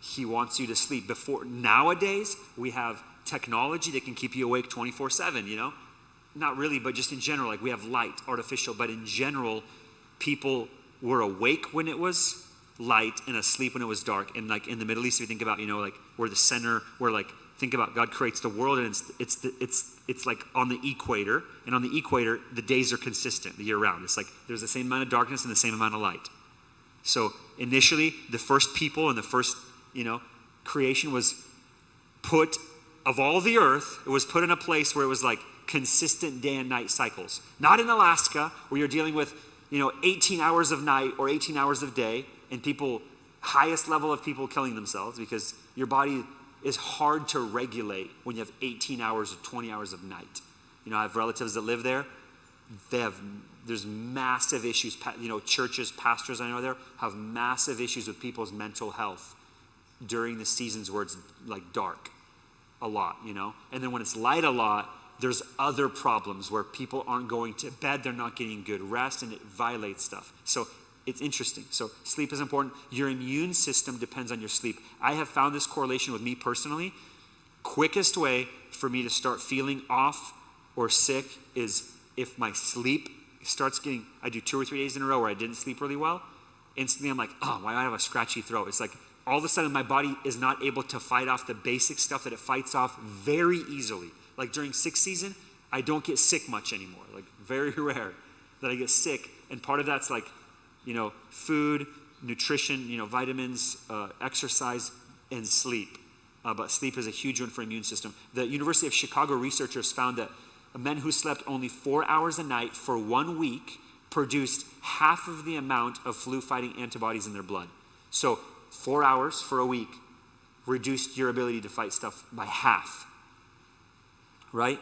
He wants you to sleep. Nowadays, we have technology that can keep you awake 24/7, Not really, but just in general, like we have light, artificial, but in general, people were awake when it was light and asleep when it was dark. And like in the Middle East, if you think about, like where the center, think about God creates the world, and it's like on the equator, and on the equator, the days are consistent the year round. It's like there's the same amount of darkness and the same amount of light. So initially, the first people and the first, creation was put, of all the earth, it was put in a place where it was like consistent day and night cycles. Not in Alaska, where you're dealing with, 18 hours of night or 18 hours of day, and highest level of people killing themselves, because your body is hard to regulate when you have 18 hours or 20 hours of night. I have relatives that live there. There's massive issues. Churches, pastors I know there have massive issues with people's mental health during the seasons where it's like dark a lot, And then when it's light a lot, there's other problems where people aren't going to bed, they're not getting good rest, and it violates stuff. So it's interesting. So sleep is important. Your immune system depends on your sleep. I have found this correlation with me personally. Quickest way for me to start feeling off or sick is if my sleep starts I do 2 or 3 days in a row where I didn't sleep really well. Instantly I'm like, oh, why do I have a scratchy throat? It's like all of a sudden my body is not able to fight off the basic stuff that it fights off very easily. Like during sick season, I don't get sick much anymore. Like very rare that I get sick. And part of that's like, food, nutrition, vitamins, exercise, and sleep. But sleep is a huge one for immune system. The University of Chicago researchers found that men who slept only 4 hours a night for 1 week produced half of the amount of flu-fighting antibodies in their blood. So 4 hours for a week reduced your ability to fight stuff by half, right?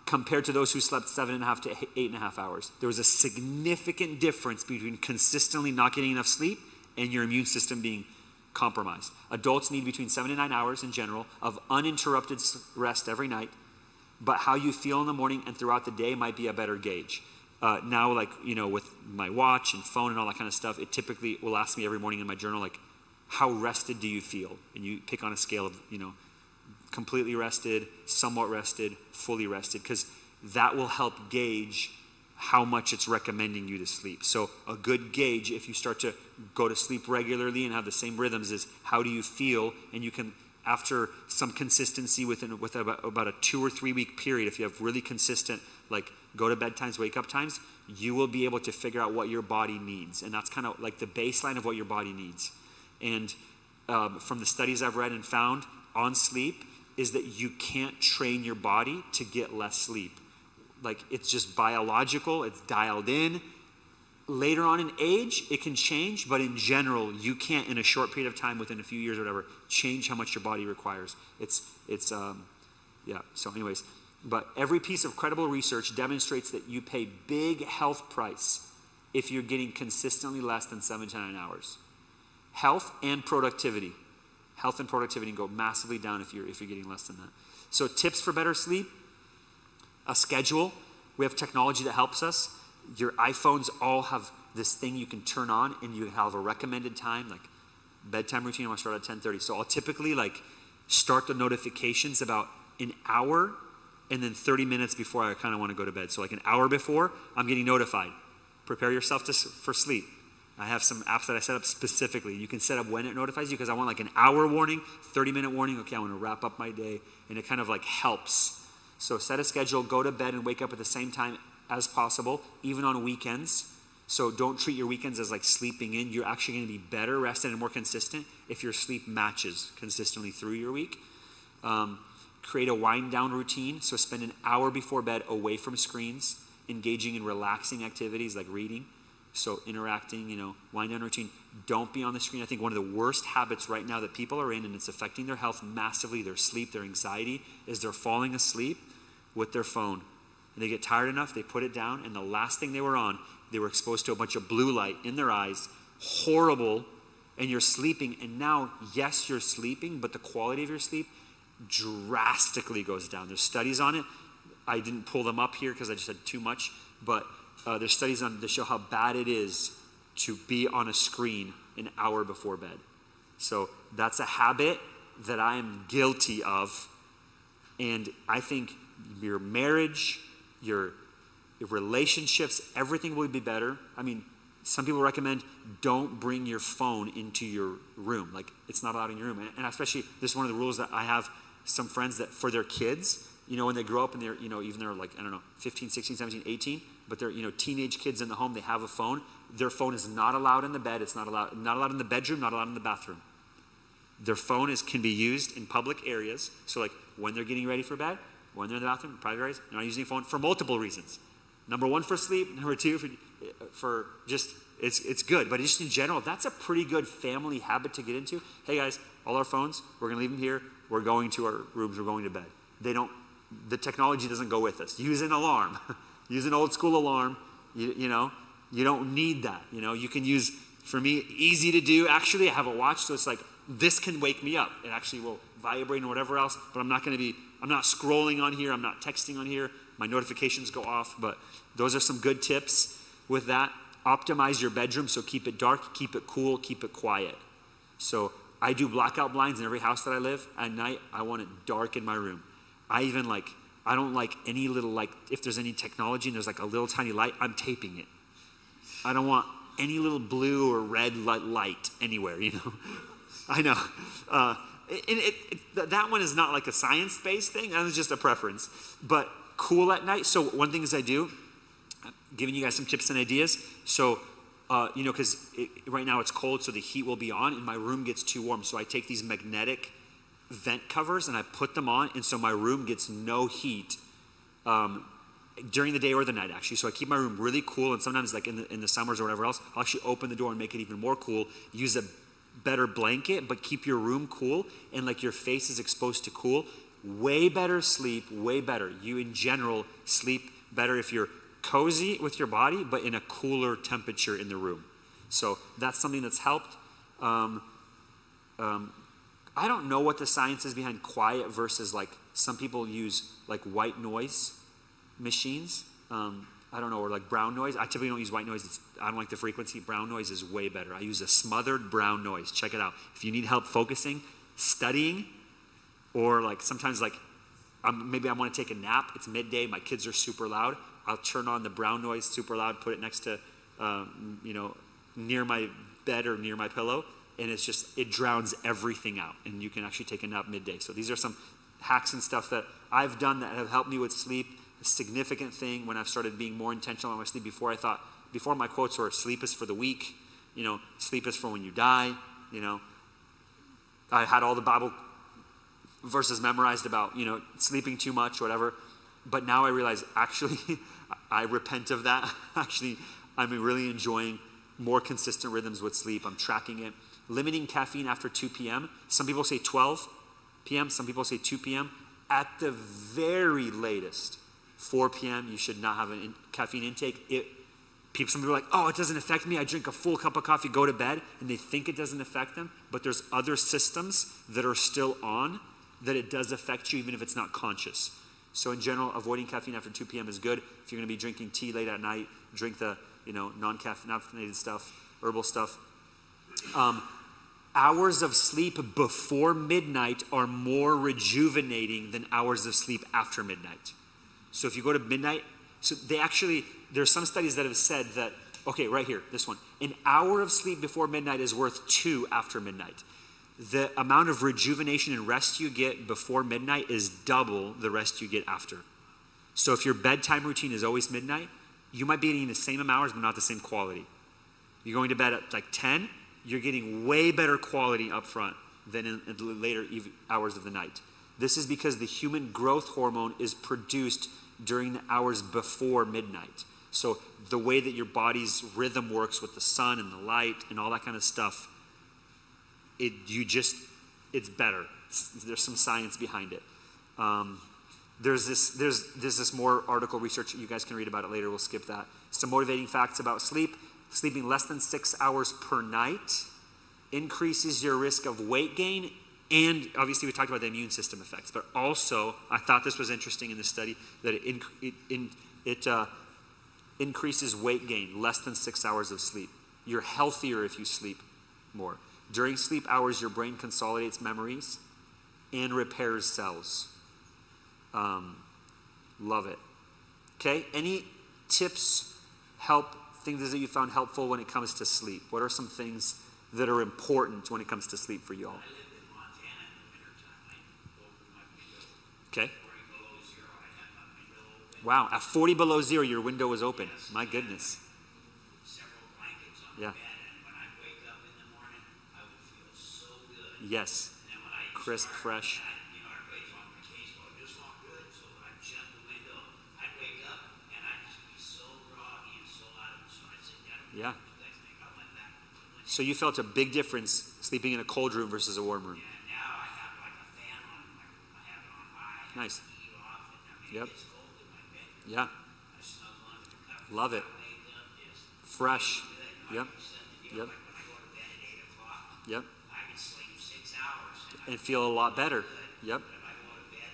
Compared to those who slept 7.5 to 8.5 hours. There was a significant difference between consistently not getting enough sleep and your immune system being compromised. Adults need between 7 and 9 hours in general of uninterrupted rest every night, but how you feel in the morning and throughout the day might be a better gauge. Now, with my watch and phone and all that kind of stuff, it typically will ask me every morning in my journal, like, how rested do you feel? And you pick on a scale of, completely rested, somewhat rested, fully rested, because that will help gauge how much it's recommending you to sleep. So a good gauge, if you start to go to sleep regularly and have the same rhythms, is how do you feel? And you can, after some consistency with about a 2 or 3 week period, if you have really consistent, like go to bed times, wake up times, you will be able to figure out what your body needs. And that's kind of like the baseline of what your body needs. And from the studies I've read and found on sleep, is that you can't train your body to get less sleep. Like it's just biological, it's dialed in. Later on in age, it can change, but in general, you can't in a short period of time, within a few years or whatever, change how much your body requires. So anyways, but every piece of credible research demonstrates that you pay big health price if you're getting consistently less than 7 to 9 hours. Health and productivity. Health and productivity go massively down if you're getting less than that. So tips for better sleep: a schedule. We have technology that helps us. Your iPhones all have this thing you can turn on, and you have a recommended time, like bedtime routine. I'm gonna start at 10:30. So I'll typically start the notifications about an hour, and then 30 minutes before I kind of want to go to bed. So like an hour before, I'm getting notified. Prepare yourself for sleep. I have some apps that I set up specifically. You can set up when it notifies you, because I want like an hour warning, 30-minute warning. Okay, I want to wrap up my day, and it kind of helps. So set a schedule, go to bed and wake up at the same time as possible, even on weekends. So don't treat your weekends as sleeping in. You're actually going to be better rested and more consistent if your sleep matches consistently through your week. Create a wind down routine. So spend an hour before bed away from screens. engaging in relaxing activities like reading. So interacting, wind down routine. Don't be on the screen. I think one of the worst habits right now that people are in, and it's affecting their health massively, their sleep, their anxiety, is they're falling asleep with their phone. And they get tired enough, they put it down, and the last thing they were on, they were exposed to a bunch of blue light in their eyes, horrible, and you're sleeping. And now, yes, you're sleeping, but the quality of your sleep drastically goes down. There's studies on it. I didn't pull them up here because I just had too much, but there's studies on to show how bad it is to be on a screen an hour before bed. So that's a habit that I am guilty of, and I think your marriage, your relationships, everything will be better. I mean, some people recommend don't bring your phone into your room. Like, it's not allowed in your room. And especially, this is one of the rules that I have some friends that for their kids, when they grow up and they're, even they're like, 15, 16, 17, 18, but they're, teenage kids in the home, they have a phone. Their phone is not allowed in the bed. It's not allowed in the bedroom, not allowed in the bathroom. Their phone can be used in public areas. So like when they're getting ready for bed, when they're in the bathroom, private areas, they're not using a phone for multiple reasons. Number one, for sleep. Number two, for just, it's good. But just in general, that's a pretty good family habit to get into. Hey guys, all our phones, we're going to leave them here. We're going to our rooms. We're going to bed. The technology doesn't go with us. Use an alarm. Use an old school alarm. You don't need that. You can use, for me, easy to do. Actually, I have a watch, so it's like, this can wake me up. It actually will vibrate and whatever else, but I'm not scrolling on here. I'm not texting on here. My notifications go off, but those are some good tips with that. Optimize your bedroom, so keep it dark, keep it cool, keep it quiet. So I do blackout blinds in every house that I live. At night, I want it dark in my room. I don't like any little, if there's any technology and there's like a little tiny light, I'm taping it. I don't want any little blue or red light anywhere, I know. That one is not like a science-based thing. That is just a preference. But cool at night. So one thing is I do, giving you guys some tips and ideas. So, because right now it's cold, so the heat will be on, and my room gets too warm. So I take these magnetic vent covers and I put them on, and so my room gets no heat during the day or the night, actually. So I keep my room really cool, and sometimes like in the summers or whatever else, I'll actually open the door and make it even more cool. Use a better blanket, but keep your room cool, and like your face is exposed to cool. Way better sleep, way better. You in general sleep better if you're cozy with your body, but in a cooler temperature in the room. So that's something that's helped. I don't know what the science is behind quiet versus like some people use like white noise machines. I don't know, or like brown noise. I typically don't use white noise. I don't like the frequency. Brown noise is way better. I use a smothered brown noise. Check it out. If you need help focusing, studying, or like sometimes like maybe I want to take a nap. It's midday. My kids are super loud. I'll turn on the brown noise super loud, put it next to, near my bed or near my pillow. And it drowns everything out. And you can actually take a nap midday. So these are some hacks and stuff that I've done that have helped me with sleep. A significant thing when I've started being more intentional on my sleep. Before my quotes were sleep is for the weak, sleep is for when you die, I had all the Bible verses memorized about, sleeping too much, whatever. But now I realize, actually, I repent of that. Actually, I'm really enjoying more consistent rhythms with sleep. I'm tracking it. Limiting caffeine after 2 p.m. Some people say 12 p.m. Some people say 2 p.m. At the very latest, 4 p.m., you should not have a caffeine intake. Some people are like, oh, it doesn't affect me. I drink a full cup of coffee, go to bed, and they think it doesn't affect them. But there's other systems that are still on that it does affect you, even if it's not conscious. So in general, avoiding caffeine after 2 p.m. is good. If you're going to be drinking tea late at night, drink the non-caffeinated stuff, herbal stuff. Hours of sleep before midnight are more rejuvenating than hours of sleep after midnight. So if you go to midnight, there's some studies that have said that, okay, right here, this one, an hour of sleep before midnight is worth 2 after midnight. The amount of rejuvenation and rest you get before midnight is double the rest you get after. So if your bedtime routine is always midnight, you might be getting the same hours, but not the same quality. You're going to bed at like 10, you're getting way better quality up front than in the later hours of the night. This is because the human growth hormone is produced during the hours before midnight. So the way that your body's rhythm works with the sun and the light and all that kind of stuff, it's better. There's some science behind it. There's this more article research. You guys can read about it later. We'll skip that. Some motivating facts about sleep. Sleeping less than 6 hours per night increases your risk of weight gain. And obviously we talked about the immune system effects, but also I thought this was interesting in the study that it increases weight gain, less than 6 hours of sleep. You're healthier if you sleep more. During sleep hours, your brain consolidates memories and repairs cells. Love it. Okay, any tips, things that you found helpful when it comes to sleep? What are some things that are important when it comes to sleep for you all? I lived in Montana in the wintertime. I'd open my window. Okay. 40 below zero, I'd have my window open. Wow, at 40 below zero, your window was open. My goodness. Several blankets on Yeah. the bed, and when I wake up in the morning, I would feel so good. Yes. And then when I Crisp, fresh. everybody's on vacation, well, just not good, so I'd shut the window. I'd wake up and I'd just be so groggy and so out of it. So I'd sit down and Yeah. you guys think I went back completely. So you felt a big difference sleeping in a cold room versus a warm room. And now I have like a fan on, I have it on high. Nice. The heat off, and I mean, Yep. it's cold in my bed. Yeah. I snuggle under the covers. Love it. I wake up just Fresh. good. Yep. Like you said, Yep. like when I go to bed at 8 o'clock, Yep. I can sleep 6 hours. And feel a lot better. Yep. But if I go to bed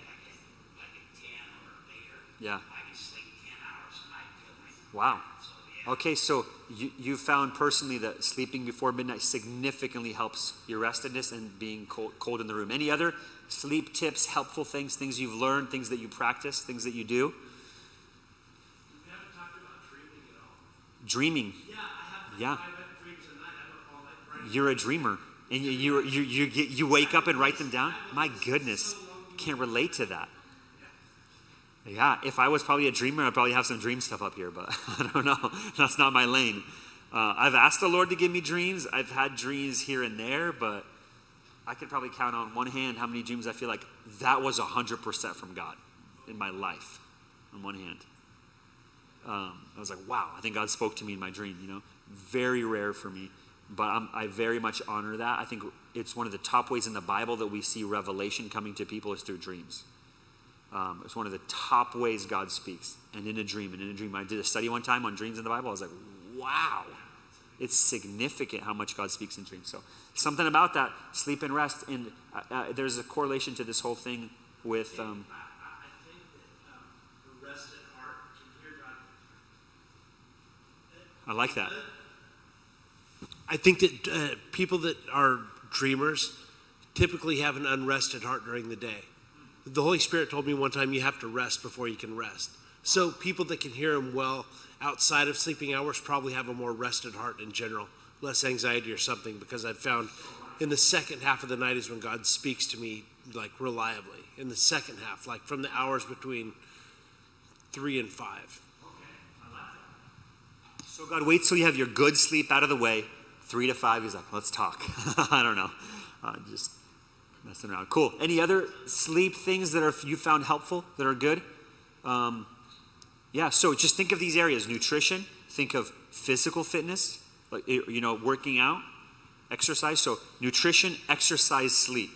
like at 10 or later, Yeah. I can sleep 10 hours and I feel like Wow. so yeah. Okay, so you found personally that sleeping before midnight significantly helps your restedness and being cold in the room. Any other sleep tips, helpful things you've learned, things that you practice, things that you do? We haven't talked about dreaming at all. Dreaming. Yeah, I have. Yeah. I have dreams at night. I don't call that brain. You're a dreamer. And you wake up and write them down? My goodness. Can't relate to that. Yeah, if I was probably a dreamer, I'd probably have some dream stuff up here, but I don't know. That's not my lane. I've asked the Lord to give me dreams. I've had dreams here and there, but I could probably count on one hand how many dreams I feel like that was 100% from God in my life, on one hand. I was like, wow, I think God spoke to me in my dream, Very rare for me, but I very much honor that. I think it's one of the top ways in the Bible that we see revelation coming to people is through dreams. It's one of the top ways God speaks, and in a dream. I did a study one time on dreams in the Bible. I was like, wow, it's significant how much God speaks in dreams. So something about that, sleep and rest, and there's a correlation to this whole thing with... I think that the rested heart can hear God. I like that. I think that people that are dreamers typically have an unrested heart during the day. The Holy Spirit told me one time you have to rest before you can rest. So people that can hear him well outside of sleeping hours probably have a more rested heart in general, less anxiety or something, because I've found in the second half of the night is when God speaks to me like reliably. In the second half, like from the hours between 3 and 5. So God waits till you have your good sleep out of the way. 3 to 5, he's like, let's talk. I don't know. Just messing around. Cool. Any other sleep things that you found helpful, that are good? So just think of these areas. Nutrition. Think of physical fitness, like, working out, exercise. So nutrition, exercise, sleep.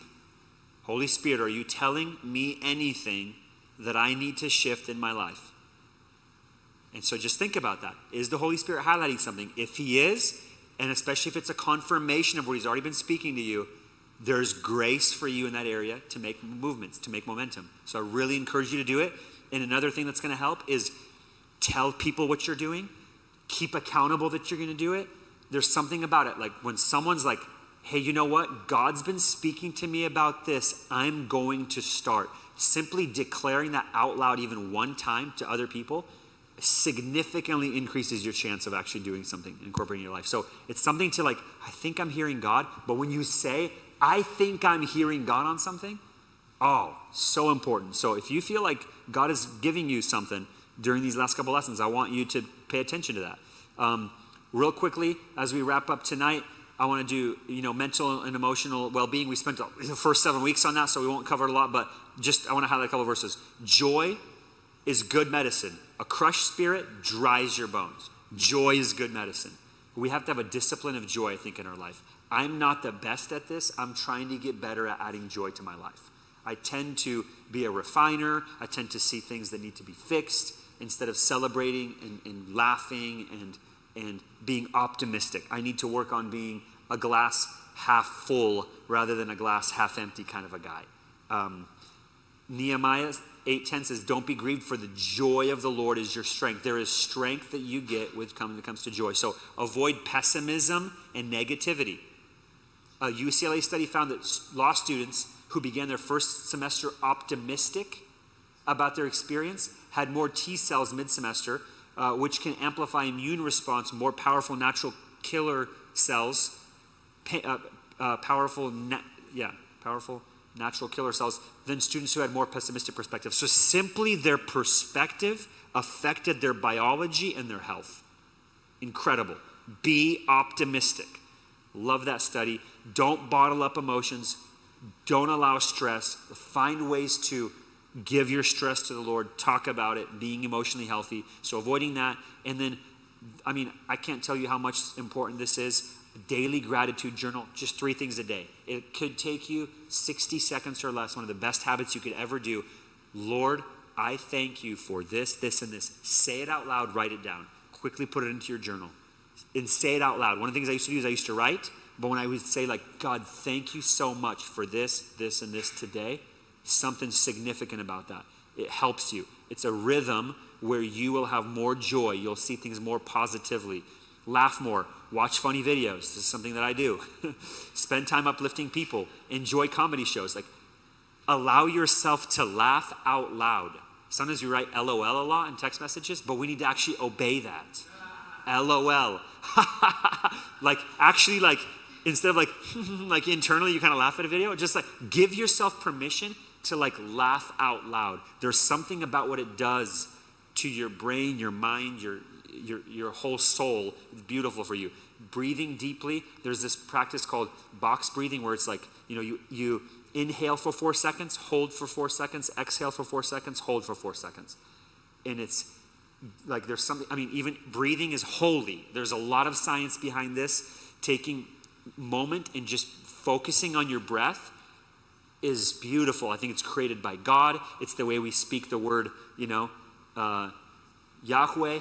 Holy Spirit, are you telling me anything that I need to shift in my life? And so just think about that. Is the Holy Spirit highlighting something? If he is, and especially if it's a confirmation of where he's already been speaking to you, there's grace for you in that area to make movements, to make momentum. So I really encourage you to do it. And another thing that's going to help is tell people what you're doing. Keep accountable that you're going to do it. There's something about it. Like when someone's like, hey, you know what? God's been speaking to me about this. I'm going to start. Simply declaring that out loud even one time to other people significantly increases your chance of actually doing something, incorporating your life. So it's something to like, I think I'm hearing God. But when you say, I think I'm hearing God on something, so important. So if you feel like God is giving you something during these last couple lessons, I want you to pay attention to that. Real quickly, as we wrap up tonight, I want to do, mental and emotional well-being. We spent the first 7 weeks on that, so we won't cover it a lot, but just I want to highlight a couple of verses. Joy, is good medicine. A crushed spirit dries your bones. Joy is good medicine. We have to have a discipline of joy, I think, in our life. I'm not the best at this. I'm trying to get better at adding joy to my life. I tend to be a refiner. I tend to see things that need to be fixed instead of celebrating and laughing and being optimistic. I need to work on being a glass half full rather than a glass half empty kind of a guy. Nehemiah 8:10 says, don't be grieved, for the joy of the Lord is your strength. There is strength that you get when it comes to joy. So avoid pessimism and negativity. A UCLA study found that law students who began their first semester optimistic about their experience had more T cells mid-semester, which can amplify immune response, more powerful natural killer cells, powerful natural killer cells than students who had more pessimistic perspectives. So simply their perspective affected their biology and their health. Incredible. Be optimistic. Love that study. Don't bottle up emotions. Don't allow stress. Find ways to give your stress to the Lord. Talk about it. Being emotionally healthy. So avoiding that. And then, I can't tell you how much important this is. Daily gratitude journal, just 3 things a day. It could take you 60 seconds or less. One of the best habits you could ever do. Lord, I thank you for this, this, and this. Say it out loud, write it down. Quickly put it into your journal. And say it out loud. One of the things I used to do is I used to write, but when I would say God, thank you so much for this, this, and this today, something significant about that. It helps you. It's a rhythm where you will have more joy. You'll see things more positively. Laugh more. Watch funny videos. This is something that I do. Spend time uplifting people. Enjoy comedy shows. Allow yourself to laugh out loud. Sometimes we write LOL a lot in text messages, but we need to actually obey that. LOL. Instead of internally you kind of laugh at a video, just give yourself permission to laugh out loud. There's something about what it does to your brain, your mind, your whole soul. It's beautiful for you. Breathing deeply. There's this practice called box breathing where it's you inhale for 4 seconds, hold for 4 seconds, exhale for 4 seconds, hold for 4 seconds. And it's there's something, even breathing is holy. There's a lot of science behind this. Taking moment and just focusing on your breath is beautiful. I think it's created by God. It's the way we speak the word, Yahweh,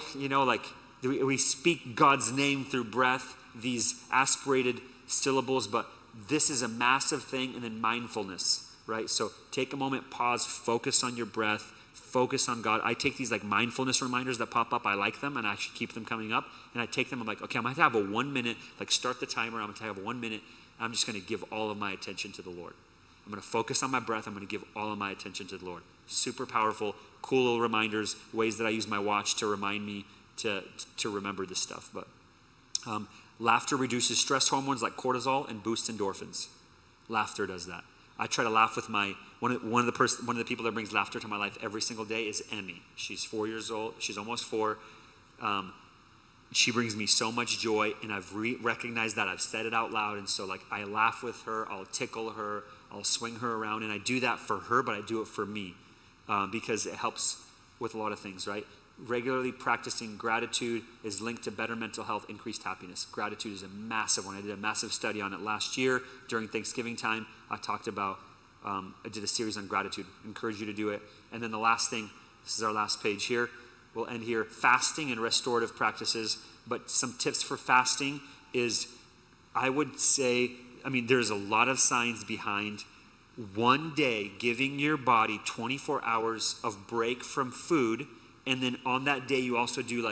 we speak God's name through breath, these aspirated syllables, but this is a massive thing. And then mindfulness, right? So take a moment, pause, focus on your breath, focus on God. I take these mindfulness reminders that pop up. I like them and I actually keep them coming up. And I take them, I'm okay, I'm going to have a 1 minute, start the timer. I'm going to have 1 minute. I'm just going to give all of my attention to the Lord. I'm going to focus on my breath. I'm going to give all of my attention to the Lord. Super powerful, cool little reminders, ways that I use my watch to remind me to remember this stuff. But laughter reduces stress hormones like cortisol and boosts endorphins. Laughter does that. I try to laugh with one of the people that brings laughter to my life every single day is Emmy. She's 4 years old. She's almost 4. She brings me so much joy, and I've recognized that. I've said it out loud, and so I laugh with her. I'll tickle her. I'll swing her around, and I do that for her, but I do it for me because it helps with a lot of things, right? Regularly practicing gratitude is linked to better mental health, increased happiness. Gratitude is a massive one. I did a massive study on it last year during Thanksgiving time. I talked about, I did a series on gratitude. I encourage you to do it. And then the last thing, this is our last page here. We'll end here. Fasting and restorative practices. But some tips for fasting is, I would say, there's a lot of science behind one day giving your body 24 hours of break from food. And then on that day, you also do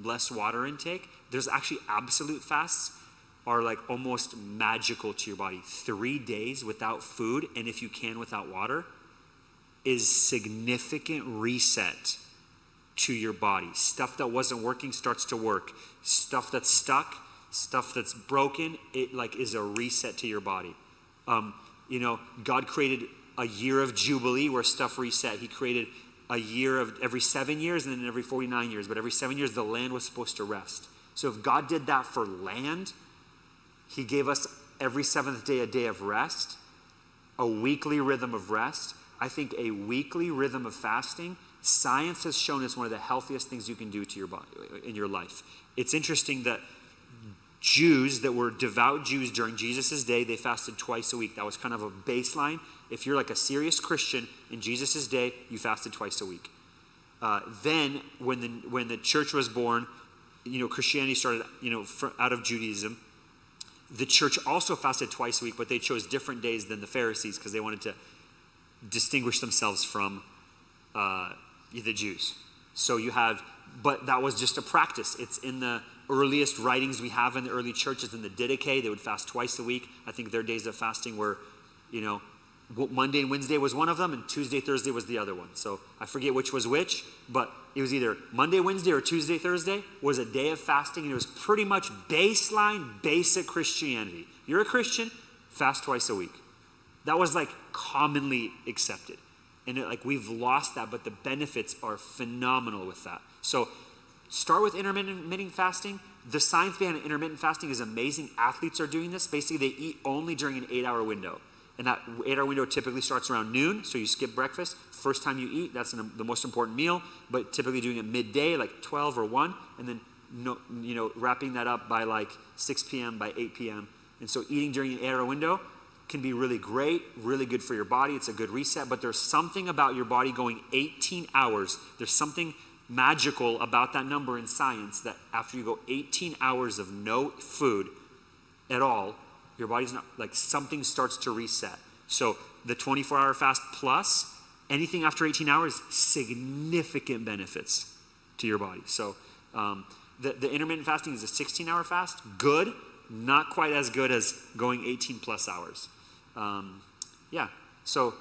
less water intake. There's actually absolute fasts are almost magical to your body. 3 days without food, and if you can without water, is significant reset to your body. Stuff that wasn't working starts to work. Stuff that's stuck, stuff that's broken, it is a reset to your body. God created a year of Jubilee where stuff reset. He created a year of every 7 years and then every 49 years. But every 7 years, the land was supposed to rest. So if God did that for land, he gave us every 7th day a day of rest, a weekly rhythm of rest. I think a weekly rhythm of fasting, science has shown it's one of the healthiest things you can do to your body in your life. It's interesting that Jews that were devout Jews during Jesus' day, they fasted twice a week. That was kind of a baseline. If you're like a serious Christian in Jesus' day, you fasted twice a week. Then when the church was born, Christianity started, out of Judaism. The church also fasted twice a week, but they chose different days than the Pharisees because they wanted to distinguish themselves from the Jews. So but that was just a practice. It's in the earliest writings we have in the early churches. In the Didache, they would fast twice a week. I think their days of fasting were, Monday and Wednesday was one of them, and Tuesday, Thursday was the other one. So I forget which was which, but it was either Monday, Wednesday, or Tuesday, Thursday was a day of fasting, and it was pretty much baseline, basic Christianity. You're a Christian, fast twice a week. That was like commonly accepted. And we've lost that, but the benefits are phenomenal with that. So start with intermittent fasting. The science behind intermittent fasting is amazing. Athletes are doing this. Basically, they eat only during an 8-hour window. And that 8-hour window typically starts around noon, so you skip breakfast. First time you eat, that's the most important meal, but typically doing it midday, like 12 or 1, and then wrapping that up by like 6 p.m., by 8 p.m. And so eating during an 8-hour window can be really great, really good for your body. It's a good reset, but there's something about your body going 18 hours. There's something magical about that number in science that after you go 18 hours of no food at all, your body's not, something starts to reset. So the 24-hour fast plus anything after 18 hours, significant benefits to your body. So the intermittent fasting is a 16-hour fast. Good, not quite as good as going 18 plus hours. So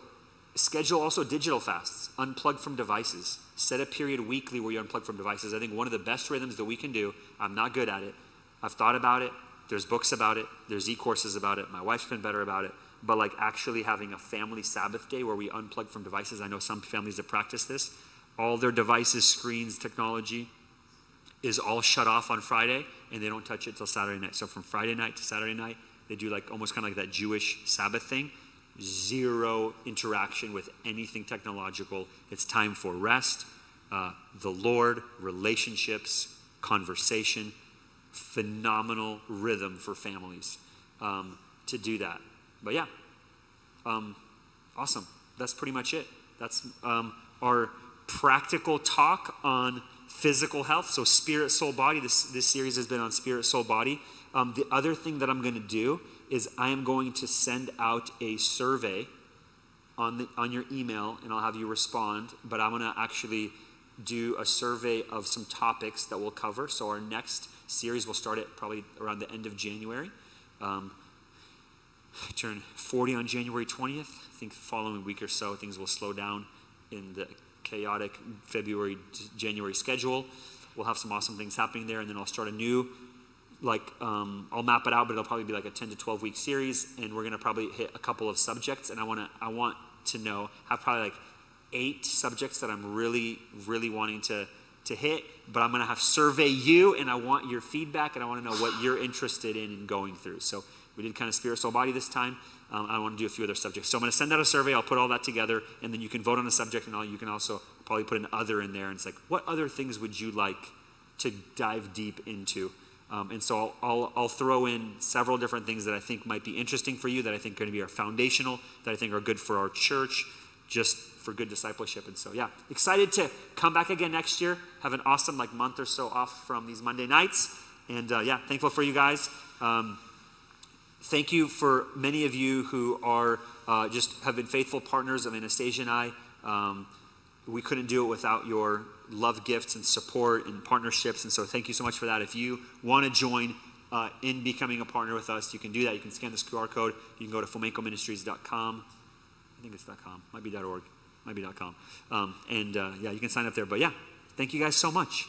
schedule also digital fasts. Unplug from devices. Set a period weekly where you unplug from devices. I think one of the best rhythms that we can do, I'm not good at it. I've thought about it. There's books about it. There's e-courses about it. My wife's been better about it. But actually having a family Sabbath day where we unplug from devices. I know some families that practice this. All their devices, screens, technology is all shut off on Friday, and they don't touch it till Saturday night. So from Friday night to Saturday night, they do almost kind of like that Jewish Sabbath thing. Zero interaction with anything technological. It's time for rest, the Lord, relationships, conversation. Phenomenal rhythm for families to do that. But yeah, awesome. That's pretty much it. That's our practical talk on physical health. So spirit, soul, body. This series has been on spirit, soul, body. The other thing that I'm going to do is I am going to send out a survey on your email, and I'll have you respond. But I'm going to actually do a survey of some topics that we'll cover. So our next series will start at probably around the end of January. I turn 40 on January 20th. I think the following week or so, things will slow down in the chaotic February, January schedule. We'll have some awesome things happening there, and then I'll start a new, I'll map it out, but it'll probably be like a 10 to 12 week series, and we're going to probably hit a couple of subjects, and I want to have probably 8 subjects that I'm really, really wanting to hit, but I'm going to survey you, and I want your feedback, and I want to know what you're interested in going through. So we did kind of spirit, soul, body this time. I want to do a few other subjects. So I'm going to send out a survey. I'll put all that together, and then you can vote on a subject, and you can also probably put an other in there. And it's what other things would you like to dive deep into? And so I'll throw in several different things that I think might be interesting for you, that I think are going to be foundational, that I think are good for our church, just for good discipleship. And so, yeah, excited to come back again next year, have an awesome month or so off from these Monday nights. And thankful for you guys. Thank you for many of you who are have been faithful partners of Anastasia and I. We couldn't do it without your love gifts and support and partnerships. And so thank you so much for that. If you want to join in becoming a partner with us, you can do that. You can scan this QR code. You can go to flamencoministries.com. I think it's .com. Might be .org. Might be .com. You can sign up there. But yeah, thank you guys so much.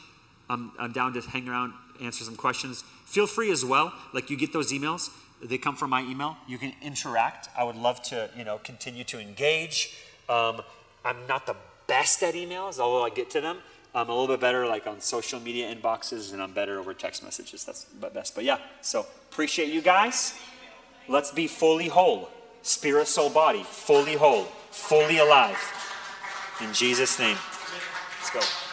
I'm down to hang around, answer some questions. Feel free as well. You get those emails. They come from my email. You can interact. I would love to, continue to engage. I'm not the best at emails, although I get to them. I'm a little bit better on social media inboxes, and I'm better over text messages. That's the best. But yeah, so appreciate you guys. Let's be fully whole. Spirit, soul, body, fully whole. fully alive. In Jesus' name. Let's go.